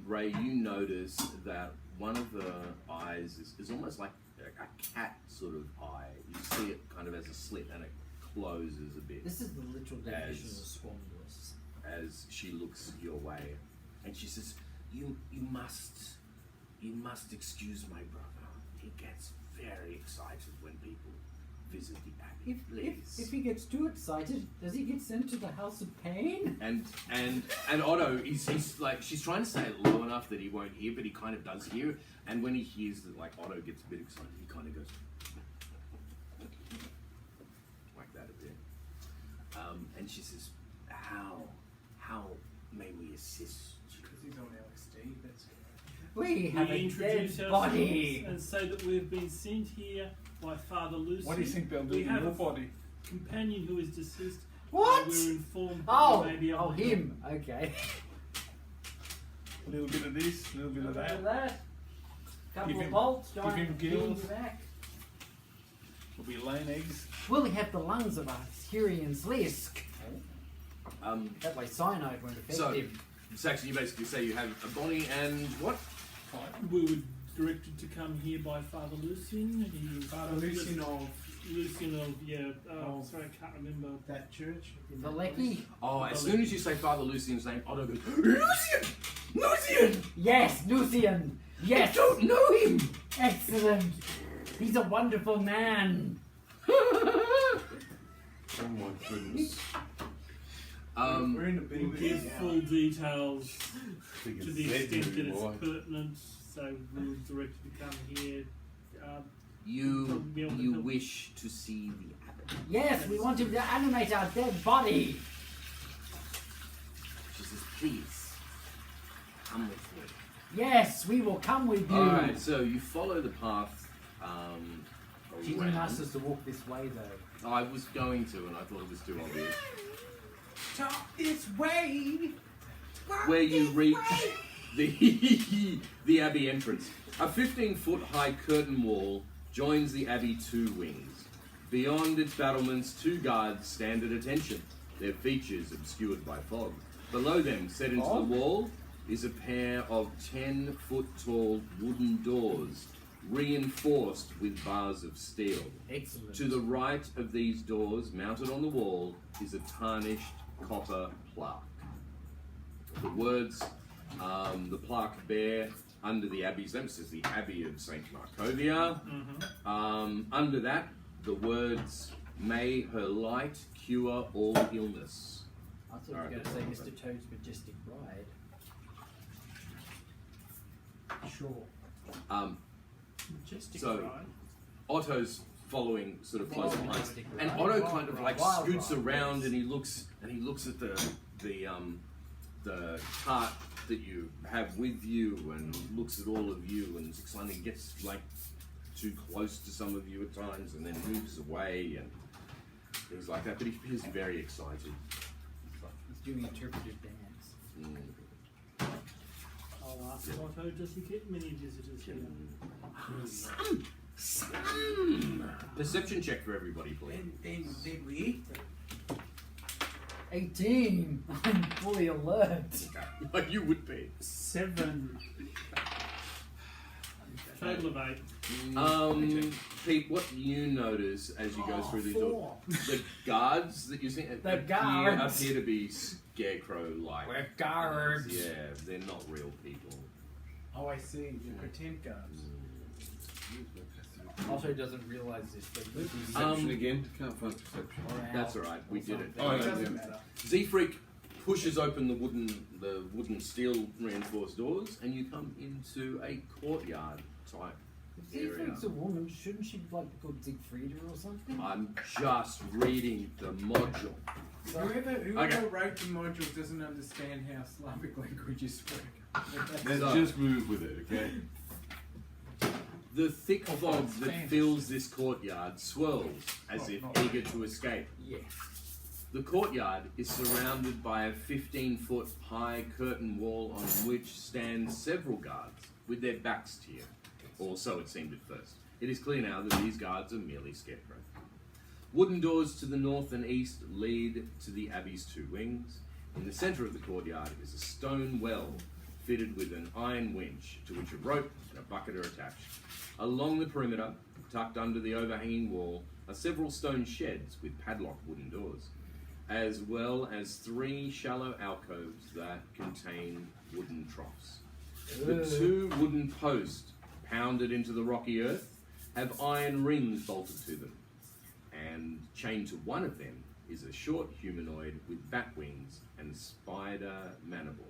Ray, you notice that one of her eyes is almost like a cat sort of eye. You see it kind of as a slit, and it closes a bit This is the literal definition of a As- swanless. as she looks your way, and she says, "You must excuse my brother. He gets very excited when people visit the abbey, please. If he gets too excited, does he get sent to the House of Pain? And Otto, he's like, she's trying to say it low enough that he won't hear, but he kind of does hear. And when he hears that, like, Otto gets a bit excited, he kind of goes like that a bit. And she says, how may we assist you? Because he's on LSD, that's it. We have a introduce dead ourselves body. and say that we've been sent here by Father Lucy. What do you think they'll do We to have your a body? companion who is deceased. What? We're informed that Oh, we may be able to him. Okay. A little bit of this, a little bit of Look that. at that. Couple Give of him- bolts, give giant him gills. beans back. It'll be laying eggs. Will we have the lungs of a Syrian Slisk? That way cyanide won't affect So, him. Saxon, you basically say you have a body and what? We were directed to come here by Father Lucian. He Father Lucian of Lucian of, yeah, Of- sorry, I can't remember. that church. in The that Lecky? place. Oh, as soon as you say Father Lucian's name, Otto goes, Lucian! Lucian! Yes, Lucian! Yes! I don't know him! Excellent! He's a wonderful man! Oh my goodness. We're in the We'll building. give now. full details Think to it's the dead extent that it's anymore. pertinent. So we were directed to come here. You wish to see the abbot. Yes, we want him to animate our dead body! She says, please, come with me. Yes, we will come with you! Alright, so you follow the path, She didn't around. ask us to walk this way though. I was going to, and I thought it was too obvious. Talk this way. Where you reach the abbey entrance. A 15-foot high curtain wall joins the abbey two wings. Beyond its battlements, two guards stand at attention, their features obscured by fog. Below them, set into the wall, is a pair of 10-foot tall wooden doors, reinforced with bars of steel. Excellent. To the right of these doors, mounted on the wall, is a tarnished copper plaque. The words, the plaque bear under the abbey's name, says the Abbey of St. Markovia. Under that, the words, may her light cure all illness. I thought you were going to say Mr. Toad's Majestic Ride. Sure. Majestic So- ride. Otto's following sort of close behind, Majestic and ride. Otto kind of like Wild scoots ride, around yes. and he looks at the cart that you have with you and looks at all of you and suddenly gets like too close to some of you at times and then moves away and things like that. But he appears very excited. He's doing interpretive dance. Mm. I'll ask Otto, does he get many visitors here? Some. Perception check for everybody, please. Then we eat them. 18! I'm fully alert. Like you would be. 7. Total of 8. Pete, what you notice as you go through these doors, 4. the guards that you see guards. appear to be scarecrow-like. We're guards. Yeah, they're not real people. Oh, I see. The pretend guards. Also doesn't realise this, but this is Perception again? Can't find perception. That's all right. We did it. Oh, It yeah, doesn't yeah. matter. Z-Freak pushes open the wooden steel reinforced doors, and you come into a courtyard type If area. Siegfried's a woman, shouldn't she be like called Siegfrieda or something? I'm just reading the module. Whoever Okay. wrote the module doesn't understand how Slavic languages work. Let's So- just move with it, okay? The thick fog that fills this courtyard swirls as if eager to escape. Yes. The courtyard is surrounded by a 15-foot high curtain wall on which stand several guards with their backs to you. Or so it seemed at first. It is clear now that these guards are merely scarecrows. Wooden doors to the north and east lead to the abbey's two wings. In the centre of the courtyard is a stone well fitted with an iron winch to which a rope and a bucket are attached. Along the perimeter, tucked under the overhanging wall, are several stone sheds with padlocked wooden doors, as well as 3 shallow alcoves that contain wooden troughs. The 2 wooden posts, pounded into the rocky earth, have iron rings bolted to them. and chained to one of them is a short humanoid with bat wings and spider mandibles.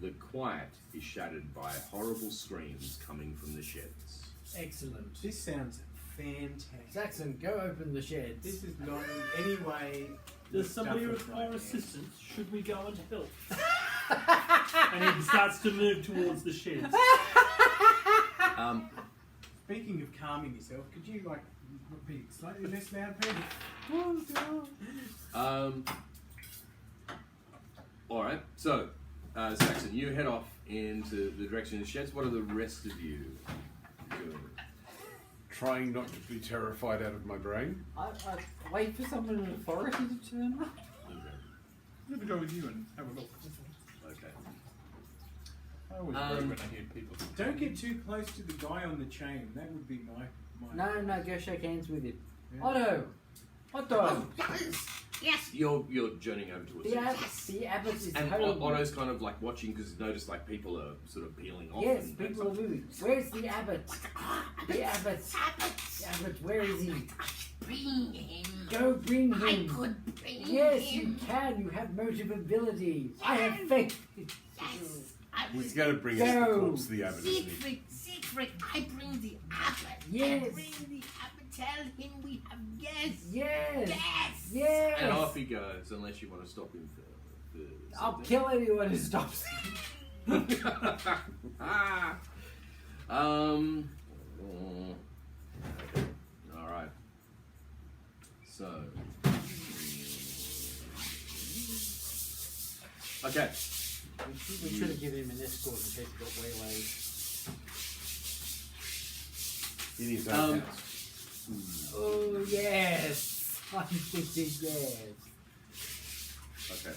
The quiet is shattered by horrible screams coming from the sheds. Excellent. This sounds fantastic. Saxon, go open the sheds. This is not in any way. Does the somebody stuff of require nightmares. assistance? Should we go and help? And he starts to move towards the sheds. Speaking of calming yourself, could you like be slightly less loud, Peter? All right, so Saxon, you head off into the direction of the sheds. What are the rest of you doing? Trying not to be terrified out of my brain. I wait for someone in authority to turn up. Okay. Let me go with you and have a look. Okay. I always worry when I hear people. Don't get too close to the guy on the chain. That would be my. No, go shake hands with him. Yeah. Otto! Otto! Yes. You're journeying over towards The abbot is and home. Otto's kind of like watching because he's noticed like people are sort of peeling off. Yes, and people are moving. Where's the abbot? The abbot. The abbot, where is he? Bring him. Go bring him. I could bring Yes, him. you can. You have motive abilities. I have faith. Yes. I He's was going to bring us the Go. corpse of the abbot, isn't he? Siegfried, I bring the abbot. Yes. I bring the abbot. Tell him we have guests. Yes. Yes. Yes. And off he goes, unless you want to stop him for I'll something. kill anyone who stops. All right. So. Okay. We should have given him an escort in case he got waylaid. In his own Um, house. Oh, yes. I'm thinking yes. Okay.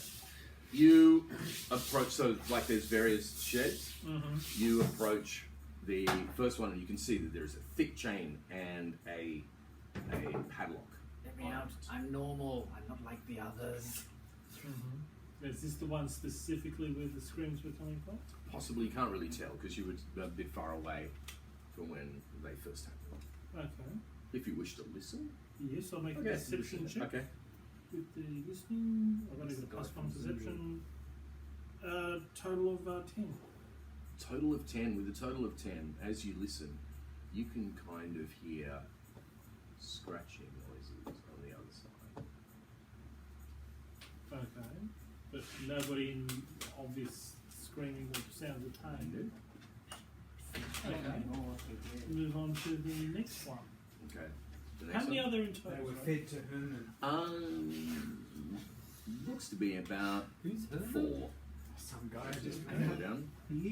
You approach, so like there's various sheds. Mm-hmm. You approach the first one, and you can see that there's a thick chain and a padlock. Let me out. I'm normal. I'm not like the others. Mm-hmm. Is this the one specifically where the screams were coming from? Possibly, you can't really tell because you were a bit far away from when they first happened. Okay. If you wish to listen. Yes, I'll make a Okay. perception check. Okay. With the listening, I've only got a +1 perception. Total of 10. Total of 10. With a total of 10, as you listen, you can kind of hear scratching noises on the other side. Okay. But nobody in obvious screaming or sounds of pain. Okay. Move on to the next one. Okay. The How next many one. are there in They total? were fed to Herman. Looks to be about Who's her? 4. Some guy just Go down. Maybe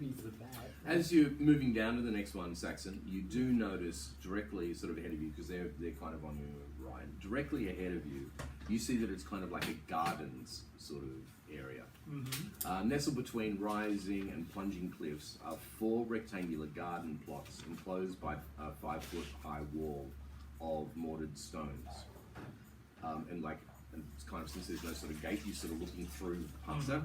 he's the bad. As you're moving down to the next one, Saxon, you do notice directly sort of ahead of you, because they're kind of on your right, directly ahead of you, you see that it's kind of like a gardens sort of area. Mm-hmm. Nestled between rising and plunging cliffs are 4 rectangular garden plots enclosed by a 5-foot high wall of mortared stones. And it's kind of, since there's no sort of gate, you're sort of looking through past that.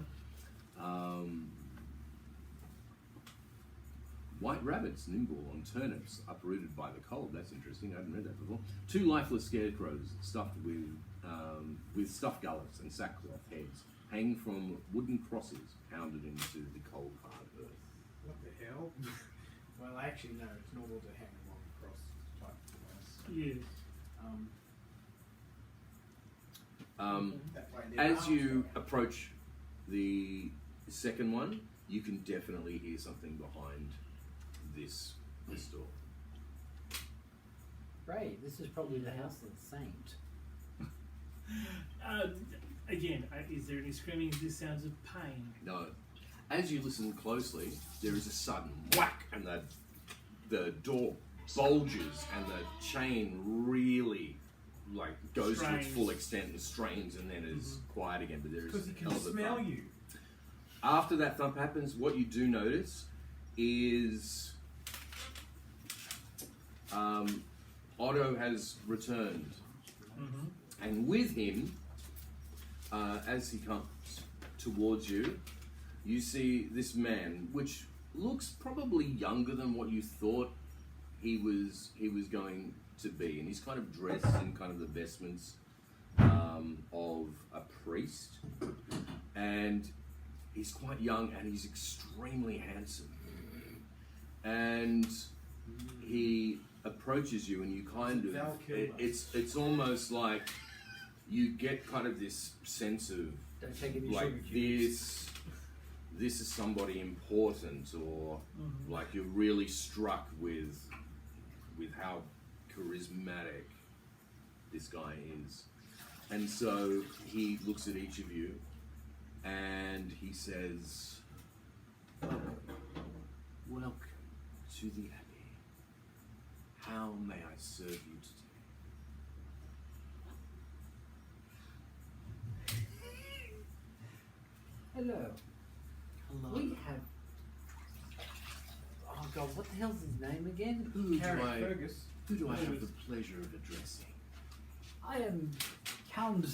White rabbits nibble on turnips uprooted by the cold. That's interesting. I hadn't read that before. 2 lifeless scarecrows stuffed with stuffed gullets and sackcloth heads hang from wooden crosses pounded into the cold hard earth. What the hell? Well, actually, no. It's normal to hang along across type device. Yes. That way their As arms you go out. approach the second one, you can definitely hear something behind this door. Ray, this is probably the house of the saint. Again, is there any screaming? Is this sounds of pain? No. As you listen closely, there is a sudden whack, and the door bulges, and the chain really goes to its Strains. full extent and strains, and then is quiet again. But there is Because he a can hell of a smell thump. you. After that thump happens, what you do notice is Otto has returned, Mm-hmm. and with him, as he comes towards you, you see this man, which looks probably younger than what you thought he was going to be, and he's kind of dressed in kind of the vestments of a priest, and he's quite young and he's extremely handsome, and he approaches you and you kind of it's almost like you get kind of this sense of Don't take any like sugar cubes. this is somebody important, or like you're really struck with how charismatic this guy is. And so he looks at each of you and he says, welcome to the Abbey. How may I serve you today? Hello. Hello. We have. Oh God, what the hell's his name again? Who do I have the pleasure of addressing? I am Count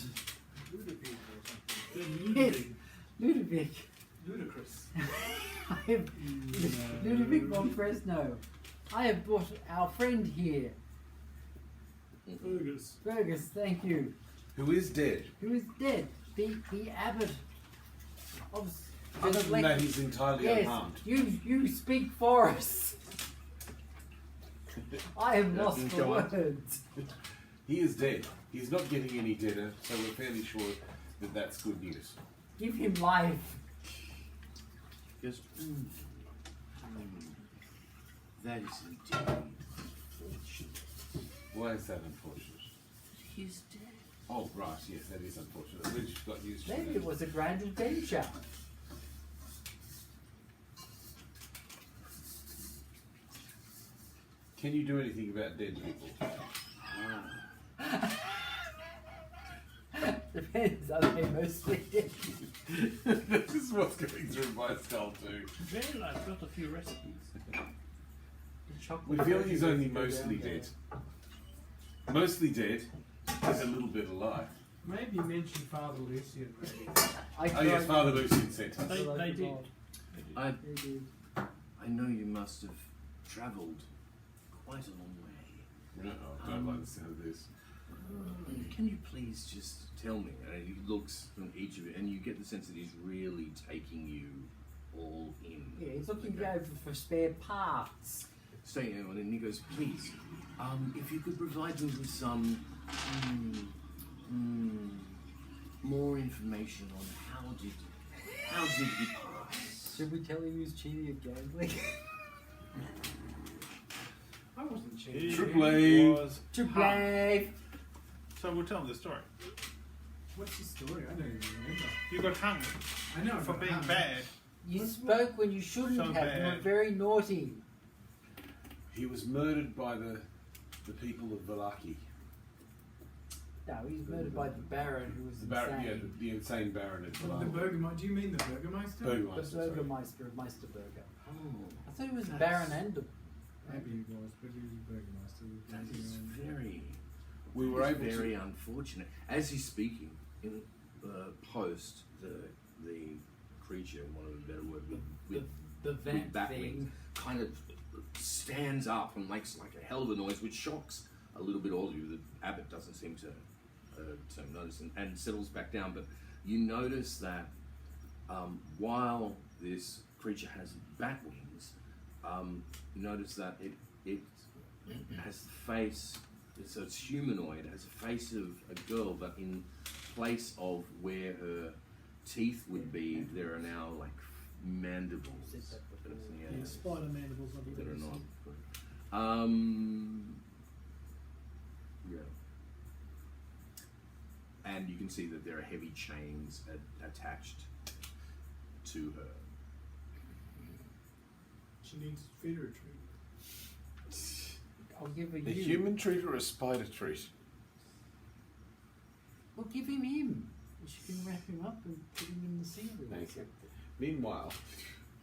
Ludwig. Ludovic. Ludicrous. I am Ludovic von Fresno. I have brought our friend here, Fergus. Fergus. Thank you. Who is dead? Who is dead? The abbot of. Other than that, he's entirely Yes, unharmed. you speak for us. I have lost Doesn't the go on. words. He is dead. He's not getting any deader, so we're fairly sure that that's good news. Give him life. Yes. That is indeed unfortunate. Why is that unfortunate? He's dead. Oh, right, yes, that is unfortunate. We just got used to Maybe that. it was a grand adventure. Can you do anything about dead people? Depends, are they mostly dead? This is what's going through my skull too. Well, I've got a few recipes. The We chocolate. feel he's only mostly dead. Mostly dead. He's a little bit alive. Maybe mention Father Lucian. I Oh yes, Father Lucian sent us. They did. I They did. know you must have travelled quite a long way. No, I don't like the sound of this. Can you please just tell me? And he looks from each of you, and you get the sense that he's really taking you all in. Yeah, he's looking Okay. over for spare parts. Staying there, and he goes, please, if you could provide me with some more information on how did he pass? Should we tell him he's cheating at gambling? I wasn't cheating. He Triple A. was To hung. play. So we'll tell them the story. What's the story? I don't even remember. You got hung I know for but being how? bad. You spoke when you shouldn't So have. You were bad. very naughty. He was murdered by the people of Valaki. No, he's murdered by the Baron, who was The Baron, insane. yeah, the insane Baron at The Valaki. Burgermeister. Do you mean the Burgermeister? The Burgermeister, sorry. Burgermeister of Meisterburger. Oh, I thought he was That's- Baron Andal. Maybe he was, but he was a Burgermeister. that is very, We were able very to. unfortunate. As he's speaking, in post, the creature, in one of the better words, with The with vamp bat thing. wings, kind of stands up and makes like a hell of a noise, which shocks a little bit all of you. The abbot doesn't seem to notice and settles back down. But you notice that while this creature has bat wings, you notice that it has the face. So it's humanoid. It has a face of a girl, but in place of where her teeth would be, there are now like mandibles. Said that before. Yeah. Yeah, spider mandibles I've That are ever not. seen. Yeah. And you can see that there are heavy chains attached to her. She needs feeder treatment. I'll give her A you. human treat or a spider treat? Well, give him him. She can wrap him up and put him in the ceiling. Thank you. Meanwhile,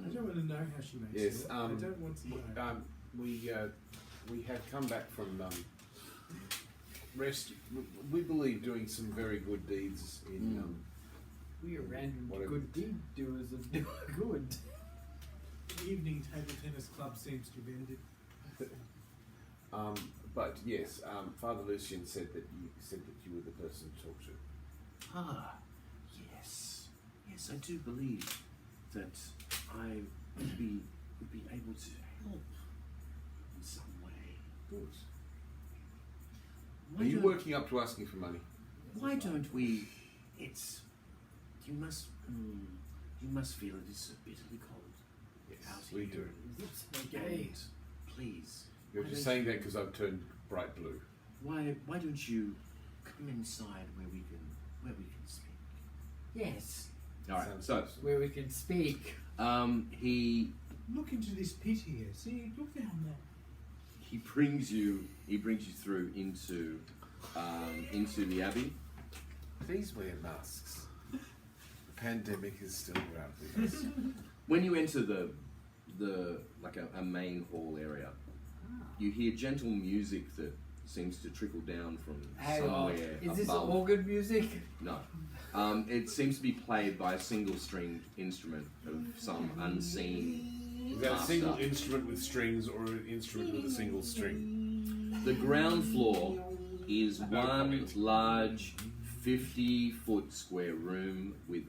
I don't want to know how she makes yes, it. I don't want to know. we have come back from rest. We believe doing some very good deeds in. We are random Whatever. good deed doers of do good. The evening table tennis club seems to have ended. But yes, Father Lucian said that you were the person to talk to. Ah, yes. Yes, I do believe that I would be able to help in some way. Good. Why Are you don't- working up to asking for money? Why don't we? It's you must feel it is bitterly cold out we here. do. Okay. And please, You're why just don't saying that because I've turned bright blue. Why don't you come inside where we can speak? Yes, All right. Sounds So nice. where we can speak. he Look into this pit here. See, look down there. he brings you through into the abbey. Please wear masks. The pandemic is still around with us. When you enter the like a main hall area, you hear gentle music that seems to trickle down from Hang on. somewhere Is this above. organ music? No. It seems to be played by a single stringed instrument of some unseen Is that a master. single instrument with strings or an instrument with a single string? The ground floor is No one comment. large 50-foot square room with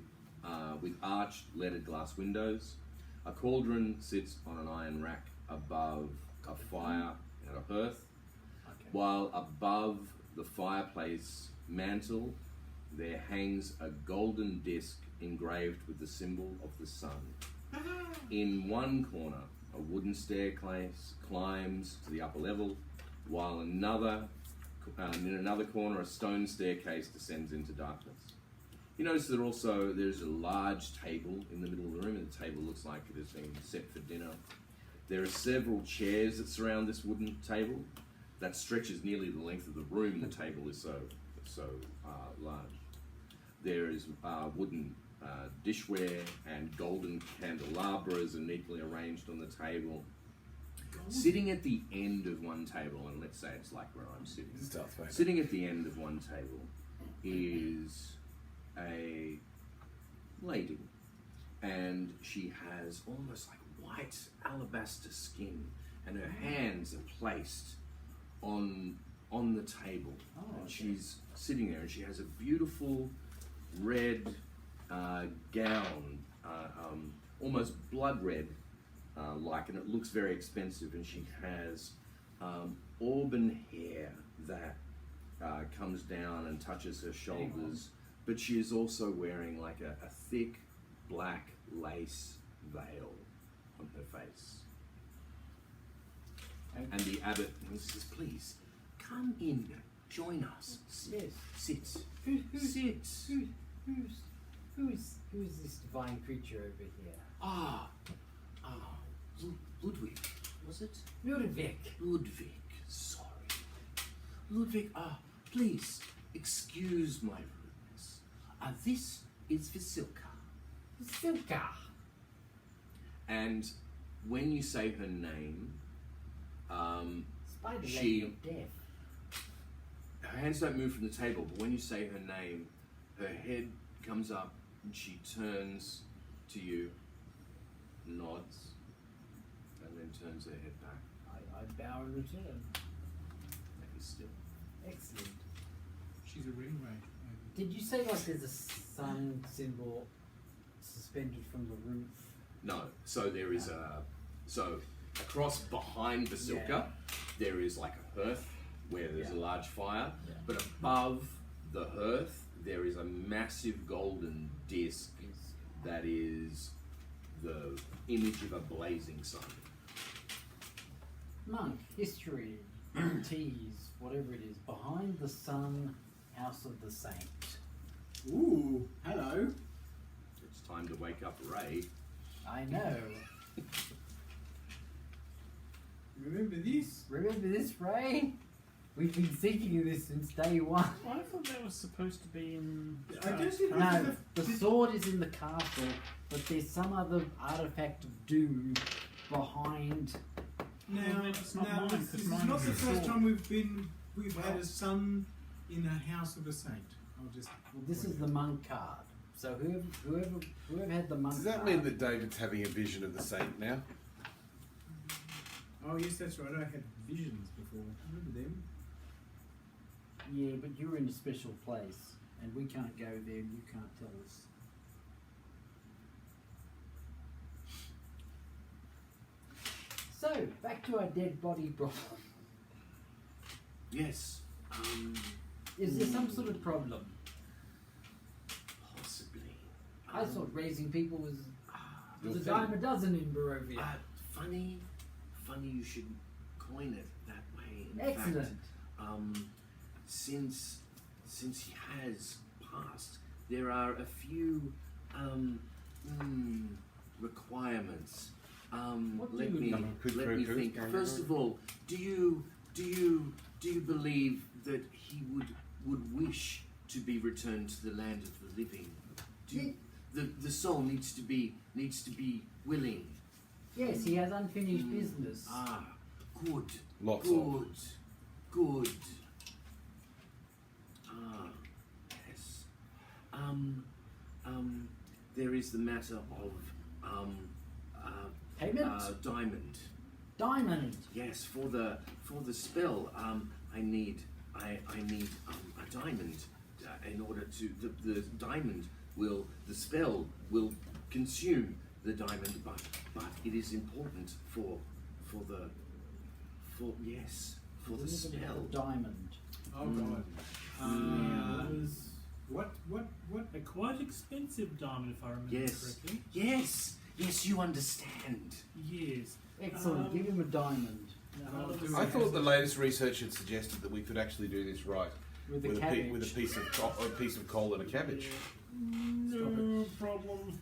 arched leaded glass windows. A cauldron sits on an iron rack above a fire and a hearth, while above the fireplace mantle there hangs a golden disc engraved with the symbol of the sun. In one corner, a wooden staircase climbs to the upper level, while in another corner, a stone staircase descends into darkness. You notice that also there's a large table in the middle of the room, and the table looks like it has been set for dinner. There are several chairs that surround this wooden table that stretches nearly the length of the room. The table is so large. There is wooden dishware and golden candelabras are neatly arranged on the table. Sitting at the end of one table, and let's say it's like where I'm sitting. Stuff, mate. Sitting at the end of one table is a lady, and she has almost like white alabaster skin, and her hands are placed on the table, and she's sitting there, and she has a beautiful red gown, almost blood red, like, and it looks very expensive, and she has auburn hair that comes down and touches her shoulders, but she is also wearing like a thick black lace veil on her face. And the abbot says, please, come in, join us, sit, sit, sit. Who's this divine creature over here? Ludwig, was it? Ludwig. Ludwig, sorry. Ludwig, please, excuse my rudeness. This is Vasilka. Silka. And when you say her name, Spider She- Lady of Death. her hands don't move from the table, but when you say her name, her head comes up and she turns to you, nods, and then turns her head back. I bow in return. Maybe still. Excellent. She's a ring ray. Did you say like there's a sun symbol suspended from the roof? No, so there is so across behind Vasilka, there is like a hearth where there's a large fire, but above the hearth there is a massive golden disc that is the image of a blazing sun. Monk, history, tease, whatever it is. Behind the sun, house of the saint. Ooh, hello. It's time to wake up Ray. I know. Remember this? Remember this, Ray? We've been thinking of this since day one. I thought that was supposed to be in. I don't think No, the sword is in the castle, but there's some other artifact of doom behind. Now, Well, it's not mine, this 'cause is mine not is the the first sword. time we've had a son in a house of a saint. I'll just. Well, this is the monk card. So whoever had the monk Does that card. mean that David's having a vision of the saint now? Oh yes, that's right. I had visions before. Remember them? Yeah, but you're in a special place, and we can't go there, and you can't tell us. So, back to our dead body problem. Yes. Is there some sort of problem? Possibly. I thought raising people was a Your dime a dozen in Barovia. Funny you should coin it that way. In Excellent. fact, since he has passed, there are a few requirements. What Let do you me mean? let me think. First of all, do you believe that he would wish to be returned to the land of the living? The soul needs to be willing. Yes, he has unfinished business. Ah, good. Lots good. of. Good. Ah, yes. There is the matter of Payment? diamond. Diamond. Yes, for the spell, I need a diamond in order to the diamond will the spell will consume the diamond, but it is important for the spell. Diamond. Oh God. It was What? a quite expensive diamond, if I remember Yes, correctly. yes, you understand. Yes. Excellent. Give him a diamond. Now, I thought the latest research had suggested that we could actually do this right With a with cabbage. with a piece of coal and a cabbage. No problem.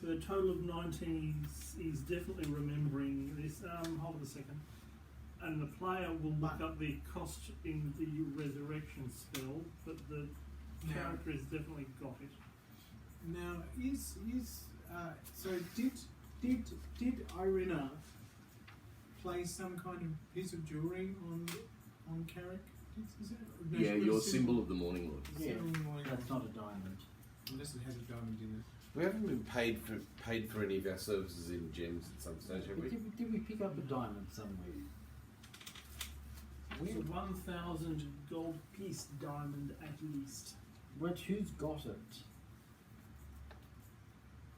The total of 19 is definitely remembering this. Hold on a second. And the player will look up the cost in the resurrection spell, but the character has definitely got it. Now so did Irina place some kind of piece of jewelry on Carrick? Is that, no, Yeah, she put a your symbol of the Morning Lord. Yeah, symbol on it. that's not a diamond. Unless it has a diamond in it. We haven't been paid for any of our services in gems at some stage, have we? Did we pick up a diamond somewhere? It's a 1,000 gold piece diamond at least. But who's got it?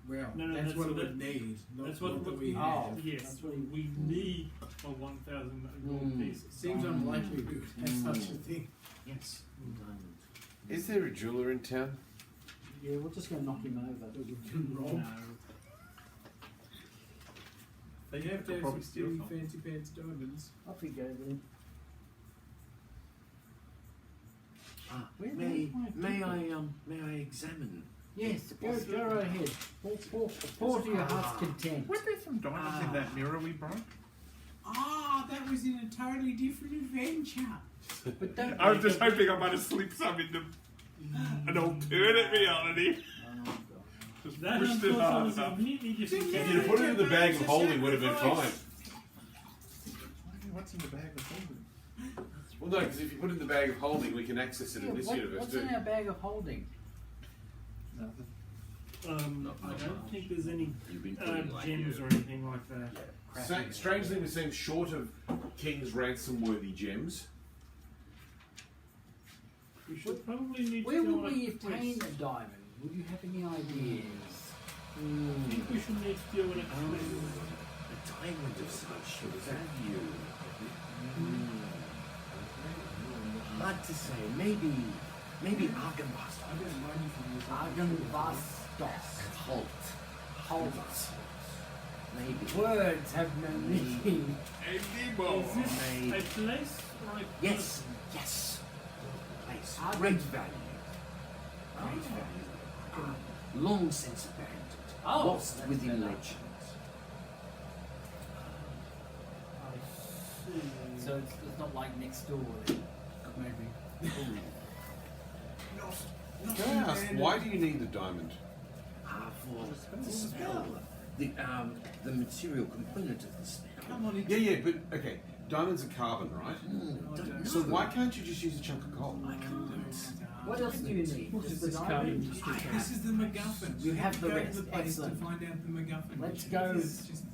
Well, No, that's what it that- would need. Not, That's what not that we we Oh. have. Yes, That's what he- we need a 1,000 gold piece. Seems unlikely we would have such a thing. Yes. Diamond. Is there a jeweler in town? Yeah, we're just going to knock him over. Rob. No. They have to have Probably some steal really some. fancy pants diamonds. Off we go then. Where May I examine? Yes, go right ahead. Pour to your heart's content. Weren't there some diamonds in that mirror we broke? Ah, that was in a totally different adventure. But don't I was just hoping I might have slipped some into an alternate reality. Oh, God. Just That pushed it hard unfortunately is a enough. completely different If If you'd put it in the bag of holding, would have been fine. What's in the bag of holding? Well, no, because if you put it in the bag of holding, we can access it in this universe what's too. in our bag of holding? Nothing. I don't think there's any You've been putting like gems or anything like that. Strangely, we seem short of King's ransom-worthy gems. We should probably need Where to go will on we a obtain quest. a diamond? Would you have any ideas? I think we should need to do an quest. A diamond of such value. Hard to say. Maybe Argambas. Argambastos. Halt. Maybe. Words have no meaning. Is this Maybe. a place or a Yes. person? Yes. Place. Argam- Great value. Great value. Long since abandoned. Oh, Lost that's within better. legends. I see. So it's not like next door then? Maybe. Can I ask, why do you need a diamond? For the spell. The material component of the spell. Come on, it's Yeah, but okay, diamonds are carbon, right? Don't So know. why can't you just use a chunk of coal? I can't. What else do you need? What is Just the this diary? card? Just two This cards. is the MacGuffin. You We have to the go rest. to the place Excellent. to find out the MacGuffin. Let's It go. is just-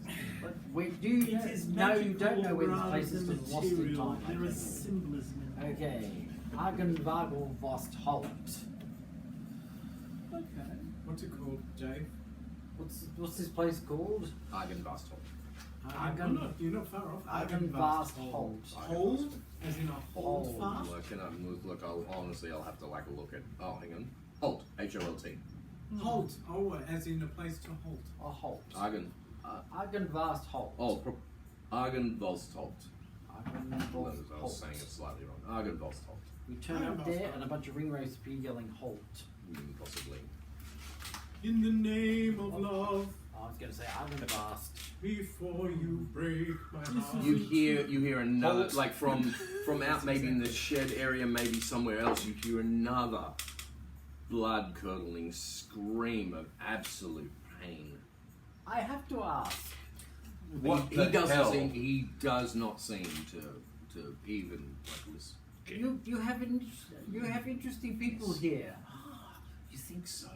But we do It is no, you don't know where this rather place is than because lost in material. time. I There is think. symbolism in it. Okay. Argenvagel Vost Holt. Okay. What's it called, Dave? What's this place called? Argenvastholt. You're not far off. Argenvast Holt. Hold, as in a hold Hold. fast. Look, look, I'll have to like look at. Oh, hang on. Holt. H-O-L-T. Halt. Oh, as in a place to halt. A Holt. Argenvast Holt. Argenvastholt. Argenvast I was saying it slightly wrong. Argenvastholt. We turn up there and a bunch of ring wraiths appear yelling Holt. Possibly. In the name of love, I was going to say Argenvast. before you break my heart. You hear another Holt. like from out maybe in the shed area, maybe somewhere else. You hear another blood curdling scream of absolute pain. I have to ask. What he the doesn't hell? seem. He does not seem to even like listen. You have interesting people here. You think so?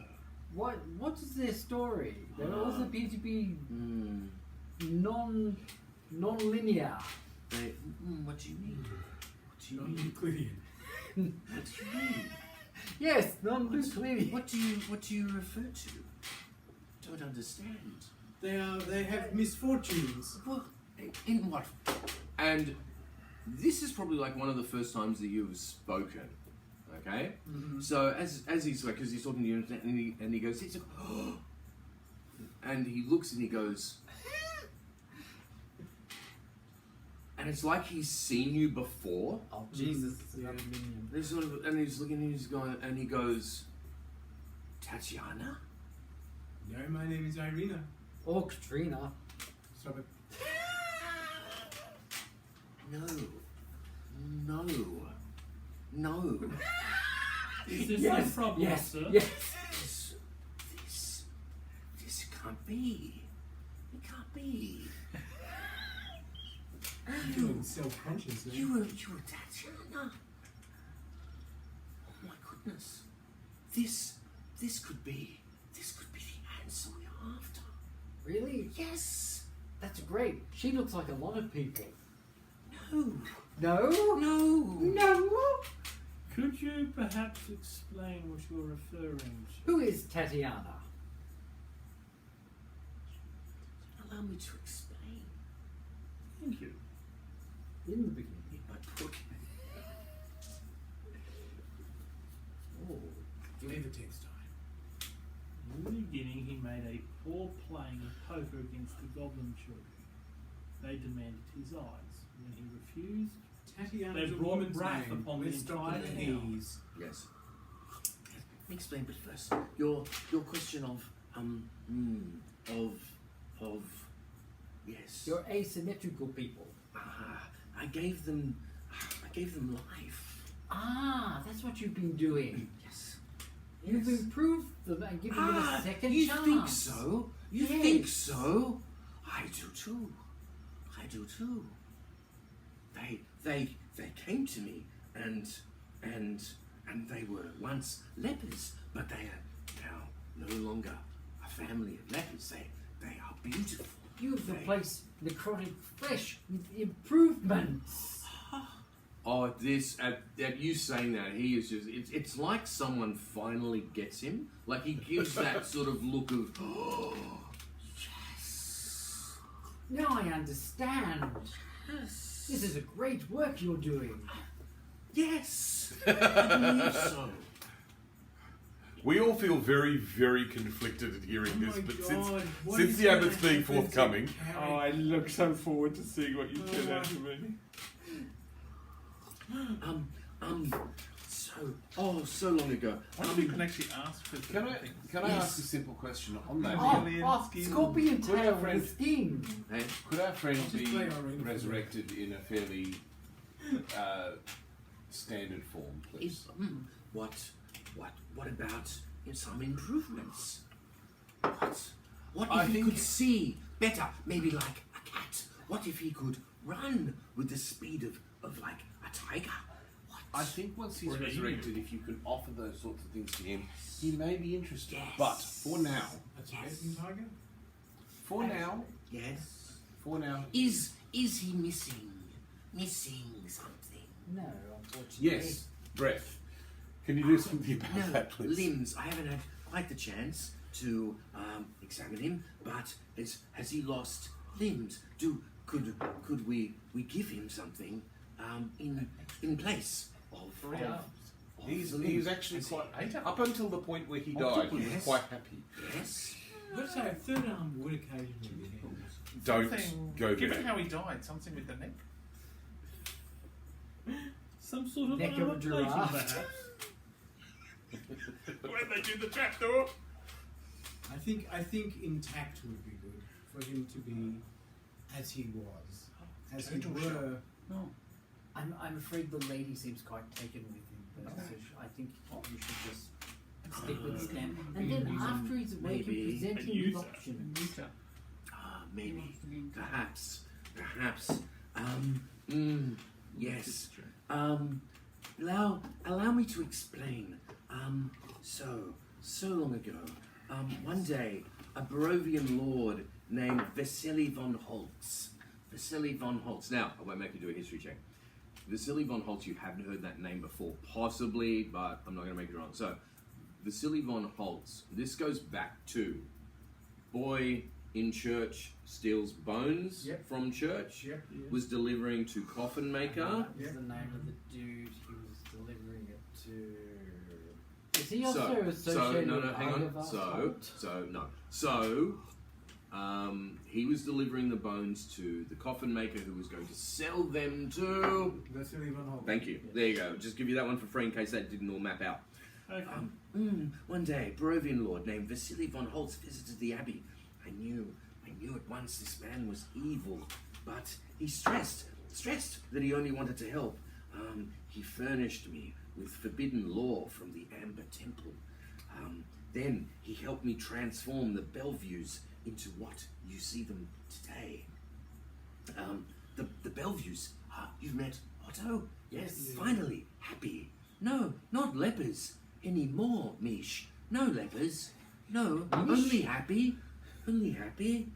What is their story? They also appear to be non-linear. What do you mean? What do you mean? Non-Euclidean. What do you mean? Yes, non-linear. What do you refer to? Don't understand. They have misfortunes. Well, in what? And this is probably like one of the first times that you've spoken. Okay, so as he's like, because he's talking to you, and he goes, he's like, oh, and he looks and he goes, and it's like he's seen you before. Oh Jesus! It's another minion. There's sort of, and he's looking, and he's going, and he goes, Tatiana. No, my name is Irina. Or Katrina. Stop it. No. Is this Yes, a problem, yes, sir? yes. This can't be. It can't be. I'm feeling self-conscious. Eh? You were Tatiana. Oh my goodness. This could be the answer we're after. Really? Yes. That's great. She looks like a lot of people. No. No? No. No? Could you perhaps explain what you're referring to? Who is Tatiana? Allow me to explain. Thank you. In the beginning. In my book. Oh. Flavor text time. In the beginning, he made a poor playing of poker against the goblin children. They demanded his eyes. When he refused, Tatiana's they a brought woman's wrath name. upon the Let's stop entire with town. E's. Yes. Let me explain, but first, your question of yes. You're asymmetrical people. I gave them life. Ah, that's what you've been doing. Yes. You've improved them and given them a second you chance. think so? You Yes. think so? I do too. I do too. They came to me and they were once lepers, but they are now no longer a family of lepers. They are beautiful. You've They- replaced necrotic flesh with improvements. Oh, at you saying that, he is just, it's like someone finally gets him. Like he gives that sort of look of, oh, yes. Now I understand. Yes. This is a great work you're doing. Yes. I believe so. We all feel very, very conflicted at hearing Oh this, my but God, what since is the gonna abbot's being happen to forthcoming, Carrie? Oh, I look so forward to seeing what you turn out to be. So long ago. I wonder if you can actually ask for can I Yes. ask a simple question on that? Oh, Scorpion Could our Tail friend- with him. Hey? Could our friend I'll just be play Irene for resurrected in a fairly standard form, please? Is, what about some improvements? What if I he think- could see better, maybe like a cat? What if he could run with the speed of like a tiger? What? I think once he's Or an resurrected, if you can offer those sorts of things to him, he may be interested. But for now, A Tibetan tiger? for now, Yes. for now, Is he missing something? No, unfortunately. yes, breath. Can you do something about No, that, please? limbs. I haven't had quite the chance to examine him, but has he lost limbs? Could we give him something in place of He's the limbs? he's actually quite up until the point where he died. Octopus. He was Yes. quite happy. Yes. I'd say a third arm would occasionally be handy. Don't Something- go Given there. how he died, something with the neck. Some sort of Neck of a articulation, giraffe. perhaps. When they do the trapdoor. I think intact would be good for him to be as he was, as he were. No. I'm afraid the lady seems quite taken with him. So I think you should just stick with Stan. And then after he's awake, Maybe you present a him with user. options. Neuter. Maybe. Perhaps. Yes. Allow me to explain. So long ago, one day, a Barovian lord named Vasily von Holtz. Vasily von Holtz. Now, I won't make you do a history check. Vasily von Holtz, you haven't heard that name before, possibly, but I'm not going to make it wrong. So, Vasily von Holtz. This goes back to boy in church steals bones Yep. from church. Yep. Was delivering to coffin maker. That was the name of the dude he was delivering it to. Is he also associated no, with hang on. Argavas? He was delivering the bones to the coffin maker who was going to sell them to. Vasily von Holtz. Thank you. There you go. Just give you that one for free in case that didn't all map out. Okay. One day, a Barovian lord named Vasily von Holtz visited the abbey. I knew at once this man was evil, but he stressed that he only wanted to help. He furnished me with forbidden lore from the Amber Temple. Then he helped me transform the Bellevues into what you see them today. The Bellevues. You've met Otto? Yes. Finally, happy. No, not lepers anymore, Mish. No lepers. No, only happy. Only happy.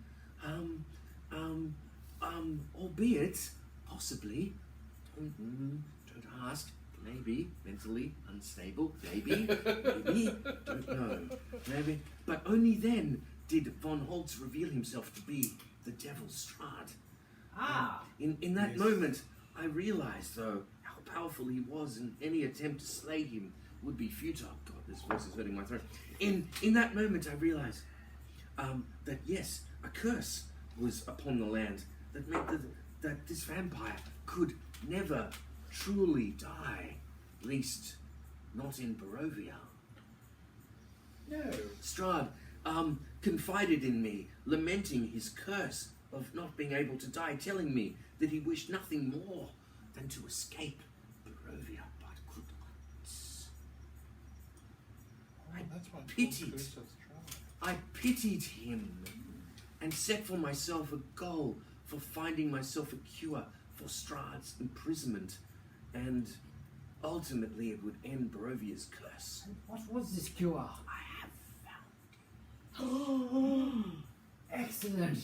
Albeit, possibly. Don't ask. Maybe mentally unstable. Maybe. Don't know. Maybe. But only then did von Holtz reveal himself to be the devil Strahd. In that moment, I realized, though, how powerful he was, and any attempt to slay him would be futile. God, this voice is hurting my throat. In that moment, I realized that yes, a curse was upon the land that meant that this vampire could never truly die, at least not in Barovia. No. Strahd confided in me, lamenting his curse of not being able to die, telling me that he wished nothing more than to escape Barovia, but could not. That's why pitied. I pitied him and set for myself a goal for finding myself a cure for Strahd's imprisonment, and ultimately it would end Barovia's curse. What was this cure? I have found Excellent.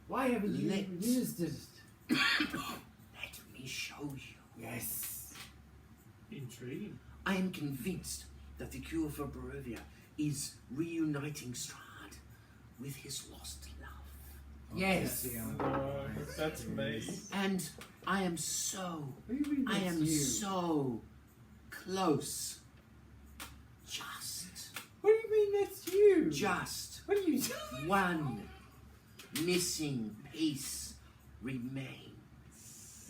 Why haven't you used it? Let me show you. Yes. Intriguing. I am convinced that the cure for Barovia is reuniting Strahd with his lost love. Yes. That's me. And I am so What do you mean I that's am you? so close. Just What do you mean that's you? Just What are you one missing piece remains.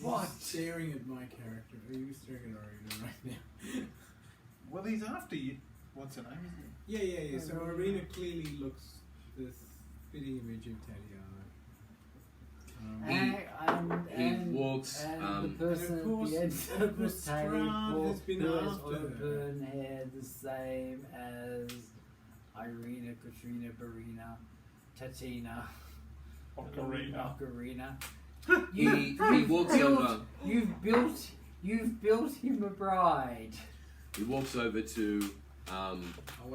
What? Staring at my character. Are you staring at Arena right now? Well, he's after you. What's her name, isn't Yeah. So Arena clearly looks the spitting image of Tatiana. He walks, and the person and of course- at the end of the Strahd table has been who has after her. auburn hair the same as Irina, Katrina, Barina, Tatina, Ocarina. Ocarina. he walks over. You've built You've built him a bride. He walks over to Oh,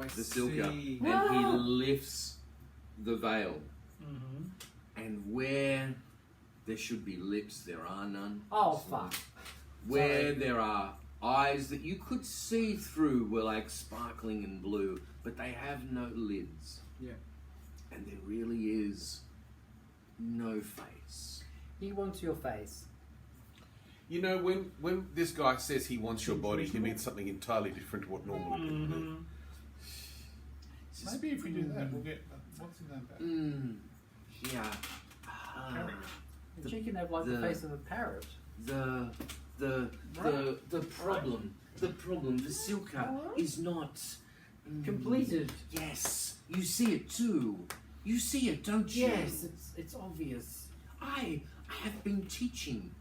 I the Silka see. and he lifts the veil. Mm-hmm. And where there should be lips, there are none. Oh, fuck. Where Sorry. there are eyes that you could see through were like sparkling and blue, but they have no lids. Yeah. And there really is no face. He wants your face. You know, when this guy says he wants your body, he means something entirely different to what normally people Mm-hmm. mean. Maybe if we do that, we'll get what's his name back? Yeah. Carrot. And she can have like the the- face of a parrot. The problem, the Silka is not Completed. Yes, you see it too. You see it, don't you? Yes, it's obvious. I have been teaching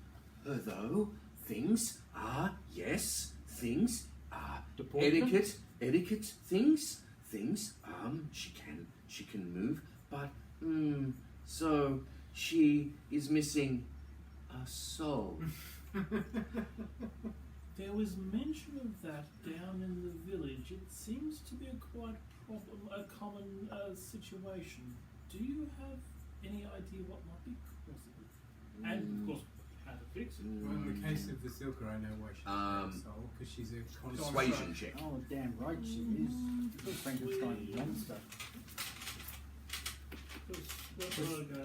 her though. Things are things are Deportment? etiquette. Things she can move, but so she is missing a soul. There was mention of that down in the village. It seems to be a common situation. Do you have any idea what might be causing it? And of course, how to fix it. Well, in the case of the Silka, I know why she's a soul, because she's a Persuasion check. Oh, damn right she is. Good Frankenstein monster.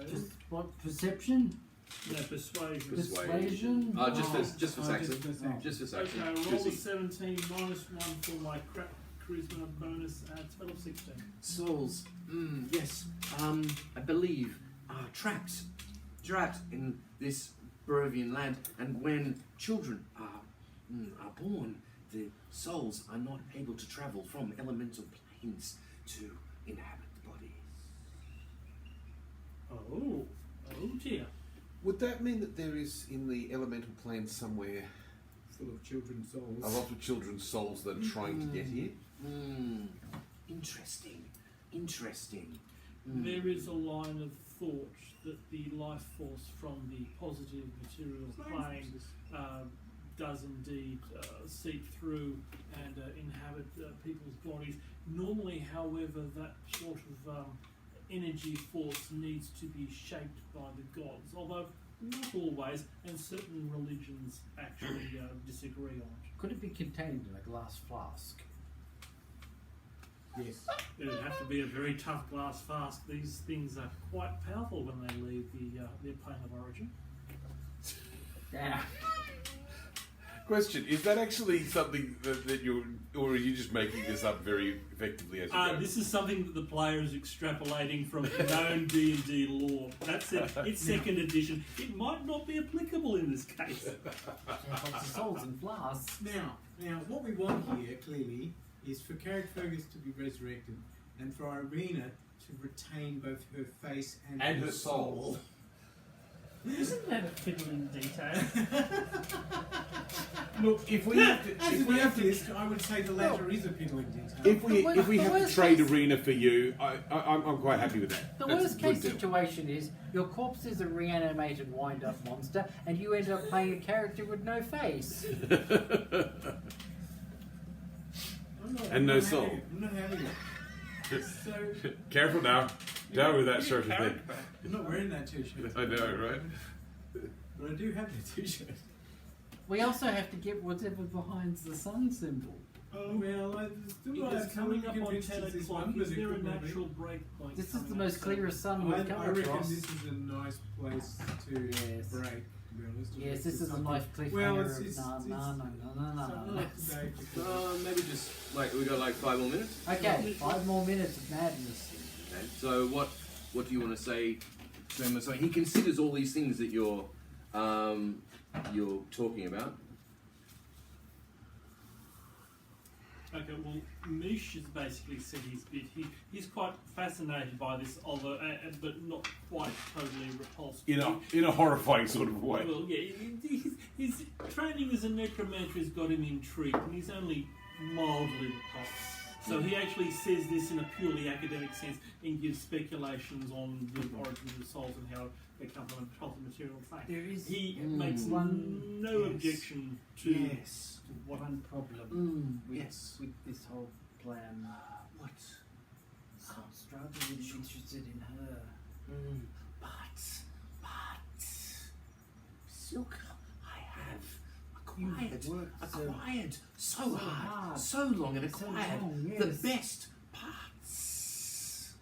Just What, perception? no, persuasion. Persuasion? Just for Saxon. Saxon. Just for Saxon. Okay, roll a Chrissy. 17 minus 1 for my charisma bonus, total 16. Souls. Yes. I believe are trapped in this Barovian land, and when children are born, the souls are not able to travel from elemental planes to inhabit the bodies. Oh dear. Would that mean that there is in the elemental plane somewhere full of children's souls. a lot of children's souls that are trying to get here? Interesting. There is a line of thought that the life force from the positive material plane does indeed seep through and inhabit people's bodies. Normally, however, that sort of energy force needs to be shaped by the gods, although not always, and certain religions actually disagree on it. Could it be contained in a glass flask? Yes. It would have to be a very tough glass flask. These things are quite powerful when they leave their plane of origin. Yeah. Question, is that actually something that you're, or are you just making this up very effectively as you go? This is something that the player is extrapolating from known D&D lore. That's it. It's second edition. It might not be applicable in this case. Lots of souls in flasks. Now, what we want here, clearly, is for Carrickfergus to be resurrected and for Irina to retain both her face and her soul. Isn't that a fiddling detail? Look, if we have to, As if an we have to, artist, I would say the latter is a piddling detail. if we have to trade Arena for you, I'm quite happy with that. The That's a worst good case deal. situation is your corpse is a reanimated wind-up monster and you end up playing a character with no face. And no soul. I'm not having it. So, Careful now. Down with that sort of thing. I'm not wearing that t-shirt. I know, right? But I do have the t-shirt. We also have to get whatever behind the sun symbol. Well, I still It not is coming up on convinced 10 it's this o'clock. one, but Is it there a could well be. natural break point? This is coming the up? most clearest sun we've come I reckon across. this is a nice place to Yes. break, to be honest. Yes, this is a Something- nice cliffhanger. Well, of it's no. something like today. Maybe just like we got like 5 more minutes. Okay, 5 more minutes of madness. Okay. So what do you want to say to him? So he considers all these things that you're talking about. Okay, well, Mish has basically said his bit. He's quite fascinated by this, although, but not quite totally repulsed. In a horrifying sort of way. Well, yeah, his training as a necromancer has got him intrigued, and he's only mildly repulsed. So he actually says this in a purely academic sense and gives speculations on the origins of souls and how they come from a healthy material plane. There is He makes one no yes. objection to Yes. what one problem with, yes. with this whole plan. What? Strahd is interested in her. But, Silka, I have acquired so hard, so long, and acquired the best parts.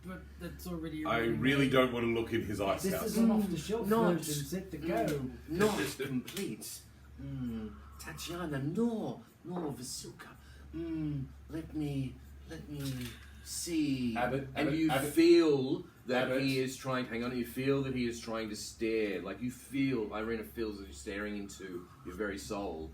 But that's already. I really don't want to look in his ice This house. is an off-the-shelf Not- version set to go. Not complete. Tatiana, nor Vasilka. Let me see. Abbott, And you Abbott. feel that Abbott. he is trying. Hang on, you feel that he is trying to stare. Like you feel, Irina feels that you're staring into your very soul.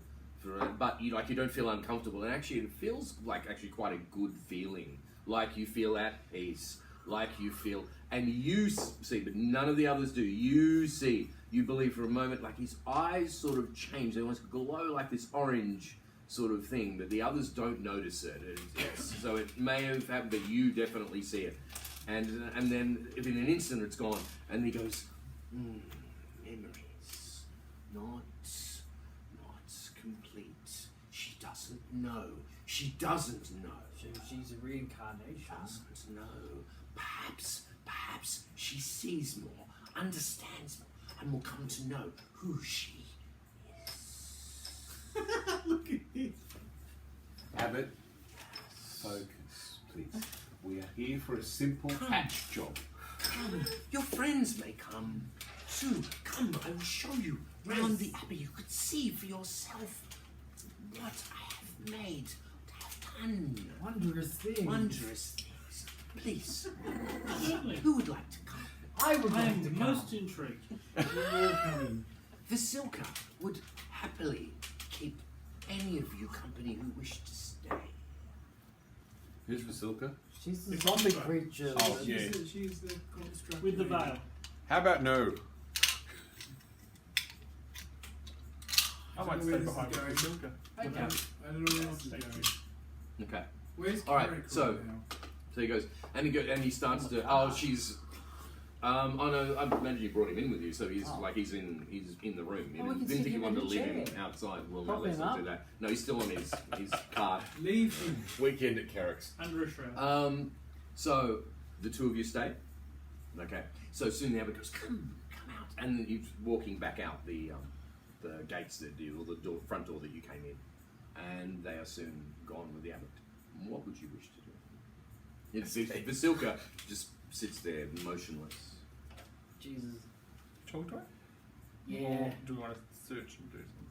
But you don't feel uncomfortable, and actually, it feels like actually quite a good feeling. Like you feel at peace. Like you feel, and you see, but none of the others do. You see, you believe for a moment, like his eyes sort of change. They almost glow like this orange sort of thing, but the others don't notice it. So it may have happened, but you definitely see it. And then, if in an instant it's gone, and he goes, Memories. Not complete. She doesn't know. She doesn't know. So she's a reincarnation. Doesn't know. Perhaps she sees more, understands more, and will come to know who she is. Look at this. Abbott, focus, please. We are here for a simple patch job. Come, your friends may come. Soon, come, I will show you round the abbey. You could see for yourself what I have made, what I have done. Wondrous thing. Wondrous things. Please, Certainly. who would like to come? I would I like to am come. most intrigued. We're all coming. Vasilka would happily keep any of you company who wish to stay. Who's Vasilka? She's the The zombie construct. creature. Oh, that- yeah. She's the construct. With the veil. How about no? I might stay behind with Silka. Okay. I don't know where else is going. okay. Where's All right, Carrick so- right now? So he goes, and he starts to. Oh, she's. Oh no, I imagine you brought him in with you, so he's he's in the room. You Oh, we didn't can think sit you him wanted in to the leave him chair. outside. Well, Prop no, let's him not do up. that. No, he's still on his cart. Leave him. Weekend at Carrick's. Under a shroud. So the two of you stay. Okay. So soon the abbot goes, come out, and he's walking back out the gates or the front door that you came in, and they are soon gone with the abbot. What would you wish to do? Vasilka just sits there motionless. Jesus. Talk to her? Yeah. Or do we want to search and do something?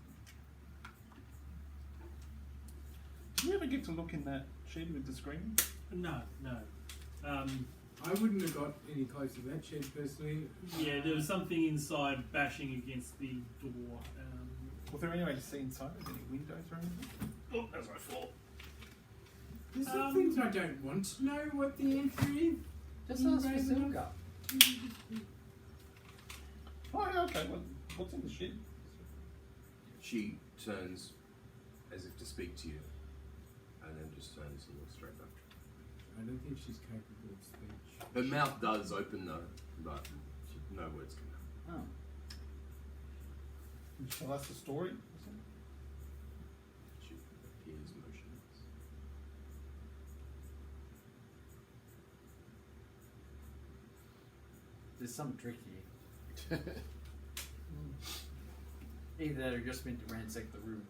Did you ever get to look in that shed with the screen? No. I wouldn't have got any close to that shed personally. Yeah, there was something inside bashing against the door. Was there any way to see inside? Any windows or anything? Oh, as I fall. There's some things I don't want to know what the answer is. Just ask for Silka. Oh, yeah, okay. Well, what's in the shed? She turns as if to speak to you, and then just turns and looks straight back. I don't think she's capable of speech. Her mouth does open though, but no words come out. Oh. Shall I tell us the story? She appears motionless. There's some trick here. Either that or just meant to ransack the room.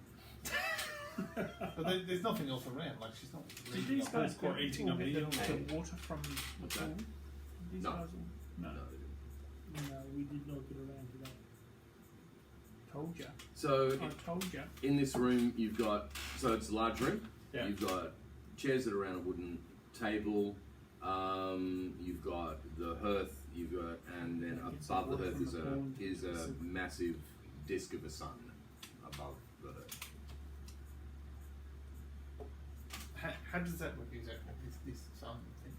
But there's nothing else around. Like she's not. Did reading these a guys book or go eating a all meal? get or- the water from the What's pool? that? These No. guys all, no. No. No, we did not get around to that. Told ya. So I told ya. in this room, you've got it's a large room. Yeah. You've got chairs that are around a wooden table. You've got the hearth. You've got, and then above the hearth is a massive disc of a sun above the hearth. How does that work exactly? This sun thing?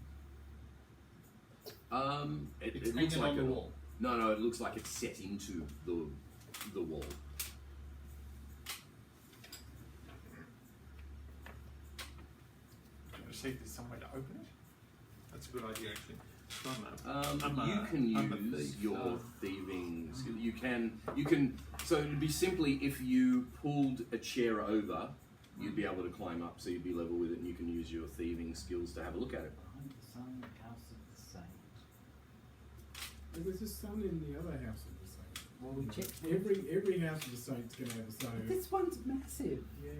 It It's looks hanging like on the wall. No, it looks like it's set into the wall. see if there's somewhere to open it. That's a good idea, actually. You can use your thieving skill. You can. So it'd be simply if you pulled a chair over, you'd be able to climb up, so you'd be level with it, and you can use your thieving skills to have a look at it. Behind the sun, house of the saint. There's a sun in the other house of the saint. Well, we checked. Every house of the saint's going to have a sun. This one's massive. Yeah,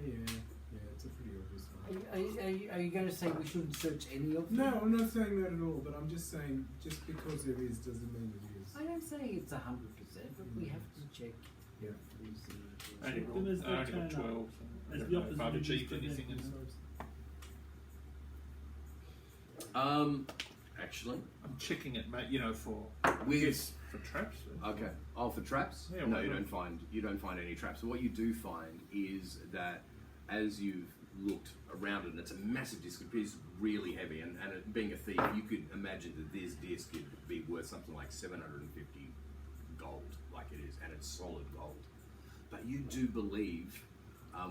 it's a pretty obvious one. Are you going to say we shouldn't search any of them? No, I'm not saying that at all, but I'm just saying, just because there is doesn't mean it is. I don't say it's 100%, but we have to check. Yeah. I only Then there's got the turn up. 12. So I As don't the know if I've opposite achieved of anything. Actually, I'm checking it, mate. For with traps. okay. Oh, for traps? Yeah, no, well, you don't find any traps. What you do find is that as you've looked around it, and it's a massive disc. It's really heavy, and it, being a thief, you could imagine that this disc could be worth something like 750 gold, like it is, and it's solid gold. But you do believe,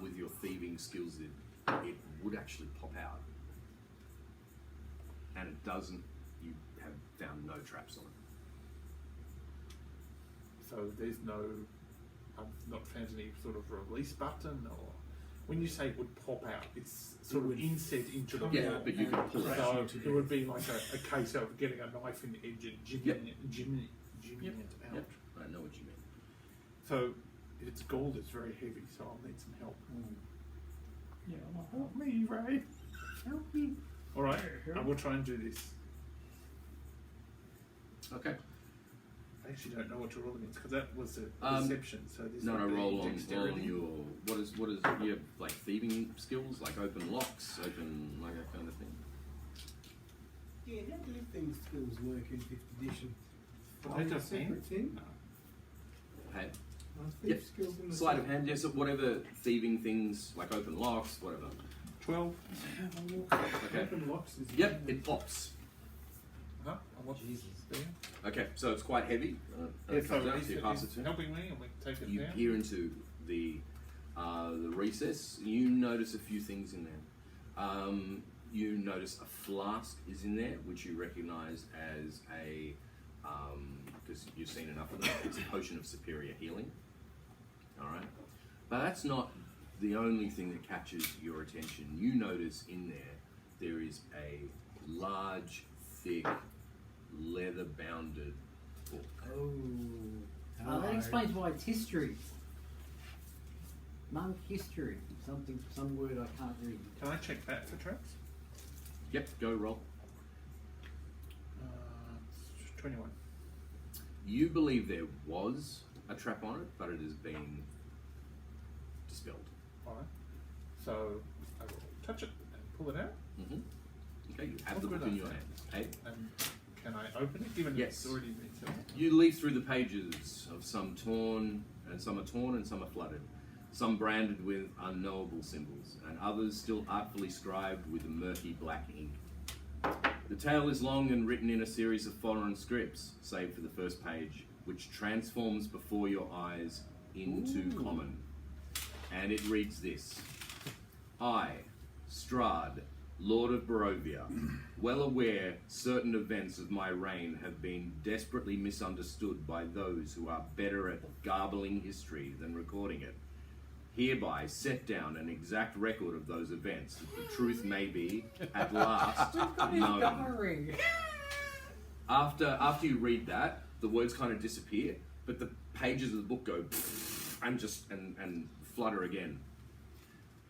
with your thieving skills, that it would actually pop out, and it doesn't. You have found no traps on it. So there's no. I've not found any sort of release button, or when you say it would pop out, it's sort of inset into the Yeah, wall. but you can pull it So out. it would be like a case of getting a knife in the edge and jimmying Yep. it out. Yep. I know what you mean. So it's gold. It's very heavy. So I'll need some help. Yeah, Help me, Ray. Help me. All right, I will try and do this. Okay. I actually don't know what to roll against because that was a Um, deception. So this No, would no, be roll on dexterity. your what is you have like thieving skills, like open locks, open like that kind of thing. Yeah, how do these skills work in 5th edition? But Are they they a just separate hand. thing? Hey, Are thief Yep. skills in the sleight of same- hand, yes, whatever thieving things like open locks, whatever. 12. Okay. Open locks is Yep, it pops. Huh? What's Jesus. there? Okay, so it's quite heavy. Yeah, so so he's you pass it to him. helping me and we take it You down. peer into the recess. You notice a few things in there. You notice a flask is in there, which you recognise as a because you've seen enough of them. It's a potion of superior healing. All right, but that's not the only thing that catches your attention. You notice in there is a large, thick, leather-bounded book. Oh, that explains why it's history. Monk history. Some word I can't read. Can I check that for traps? Yep, go roll. 21. You believe there was a trap on it, but it has been dispelled. Alright. So I will touch it and pull it out. Mm-hmm. Okay, you have What the book good in I your say? hand. Hey, And can I open it given Yes. it's already been sealed? you leaf through the pages of some torn, and some are flooded. Some branded with unknowable symbols, and others still artfully scribed with murky black ink. The tale is long and written in a series of foreign scripts, save for the first page, which transforms before your eyes into common. And it reads this: I, Strahd, Lord of Barovia, well aware certain events of my reign have been desperately misunderstood by those who are better at garbling history than recording it, hereby set down an exact record of those events, that the truth may be, at last, known. After you read that, the words kind of disappear, but the pages of the book go and flutter again.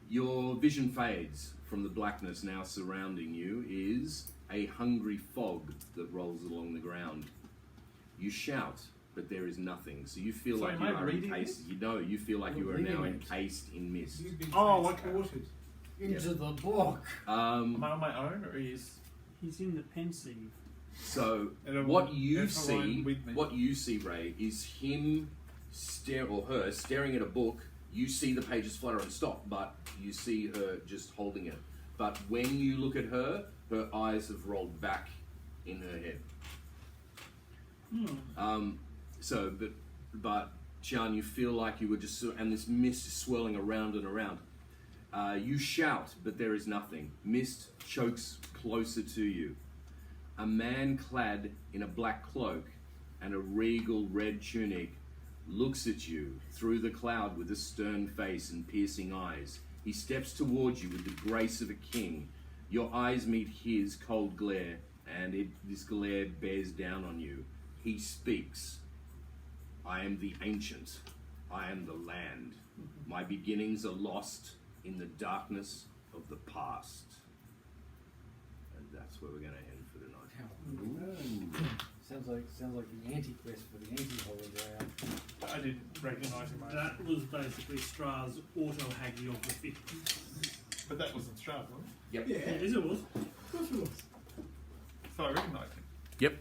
Your vision fades from the blackness now surrounding you is a hungry fog that rolls along the ground. You shout, but there is nothing. So you feel So like am you I are reading encased. You feel like you are Reading now it. encased in mist. You've been Oh, transported. Into the book. Am I on my own or is He's in the pensive. So Everyone- what you everyone with me. see, Ray, is him or her staring at a book. You see the pages flutter and stop, but you see her just holding it. But when you look at her, her eyes have rolled back in her head. But Chian, you feel like you were just, and this mist is swirling around and around. You shout, but there is nothing. Mist chokes closer to you. A man clad in a black cloak and a regal red tunic looks at you through the cloud with a stern face and piercing eyes. He steps towards you with the grace of a king. Your eyes meet his cold glare, and this glare bears down on you. He speaks. I am the ancient. I am the land. My beginnings are lost in the darkness of the past. And that's where we're going to end for tonight. Sounds like the anti-quest for the anti-holy grail. I didn't recognise him. That was basically Strahd's auto-haggy of the 50s. But that wasn't Strahd, was it? Yep. Yeah. Yes, it was. Of course it was. So I recognised him. Yep.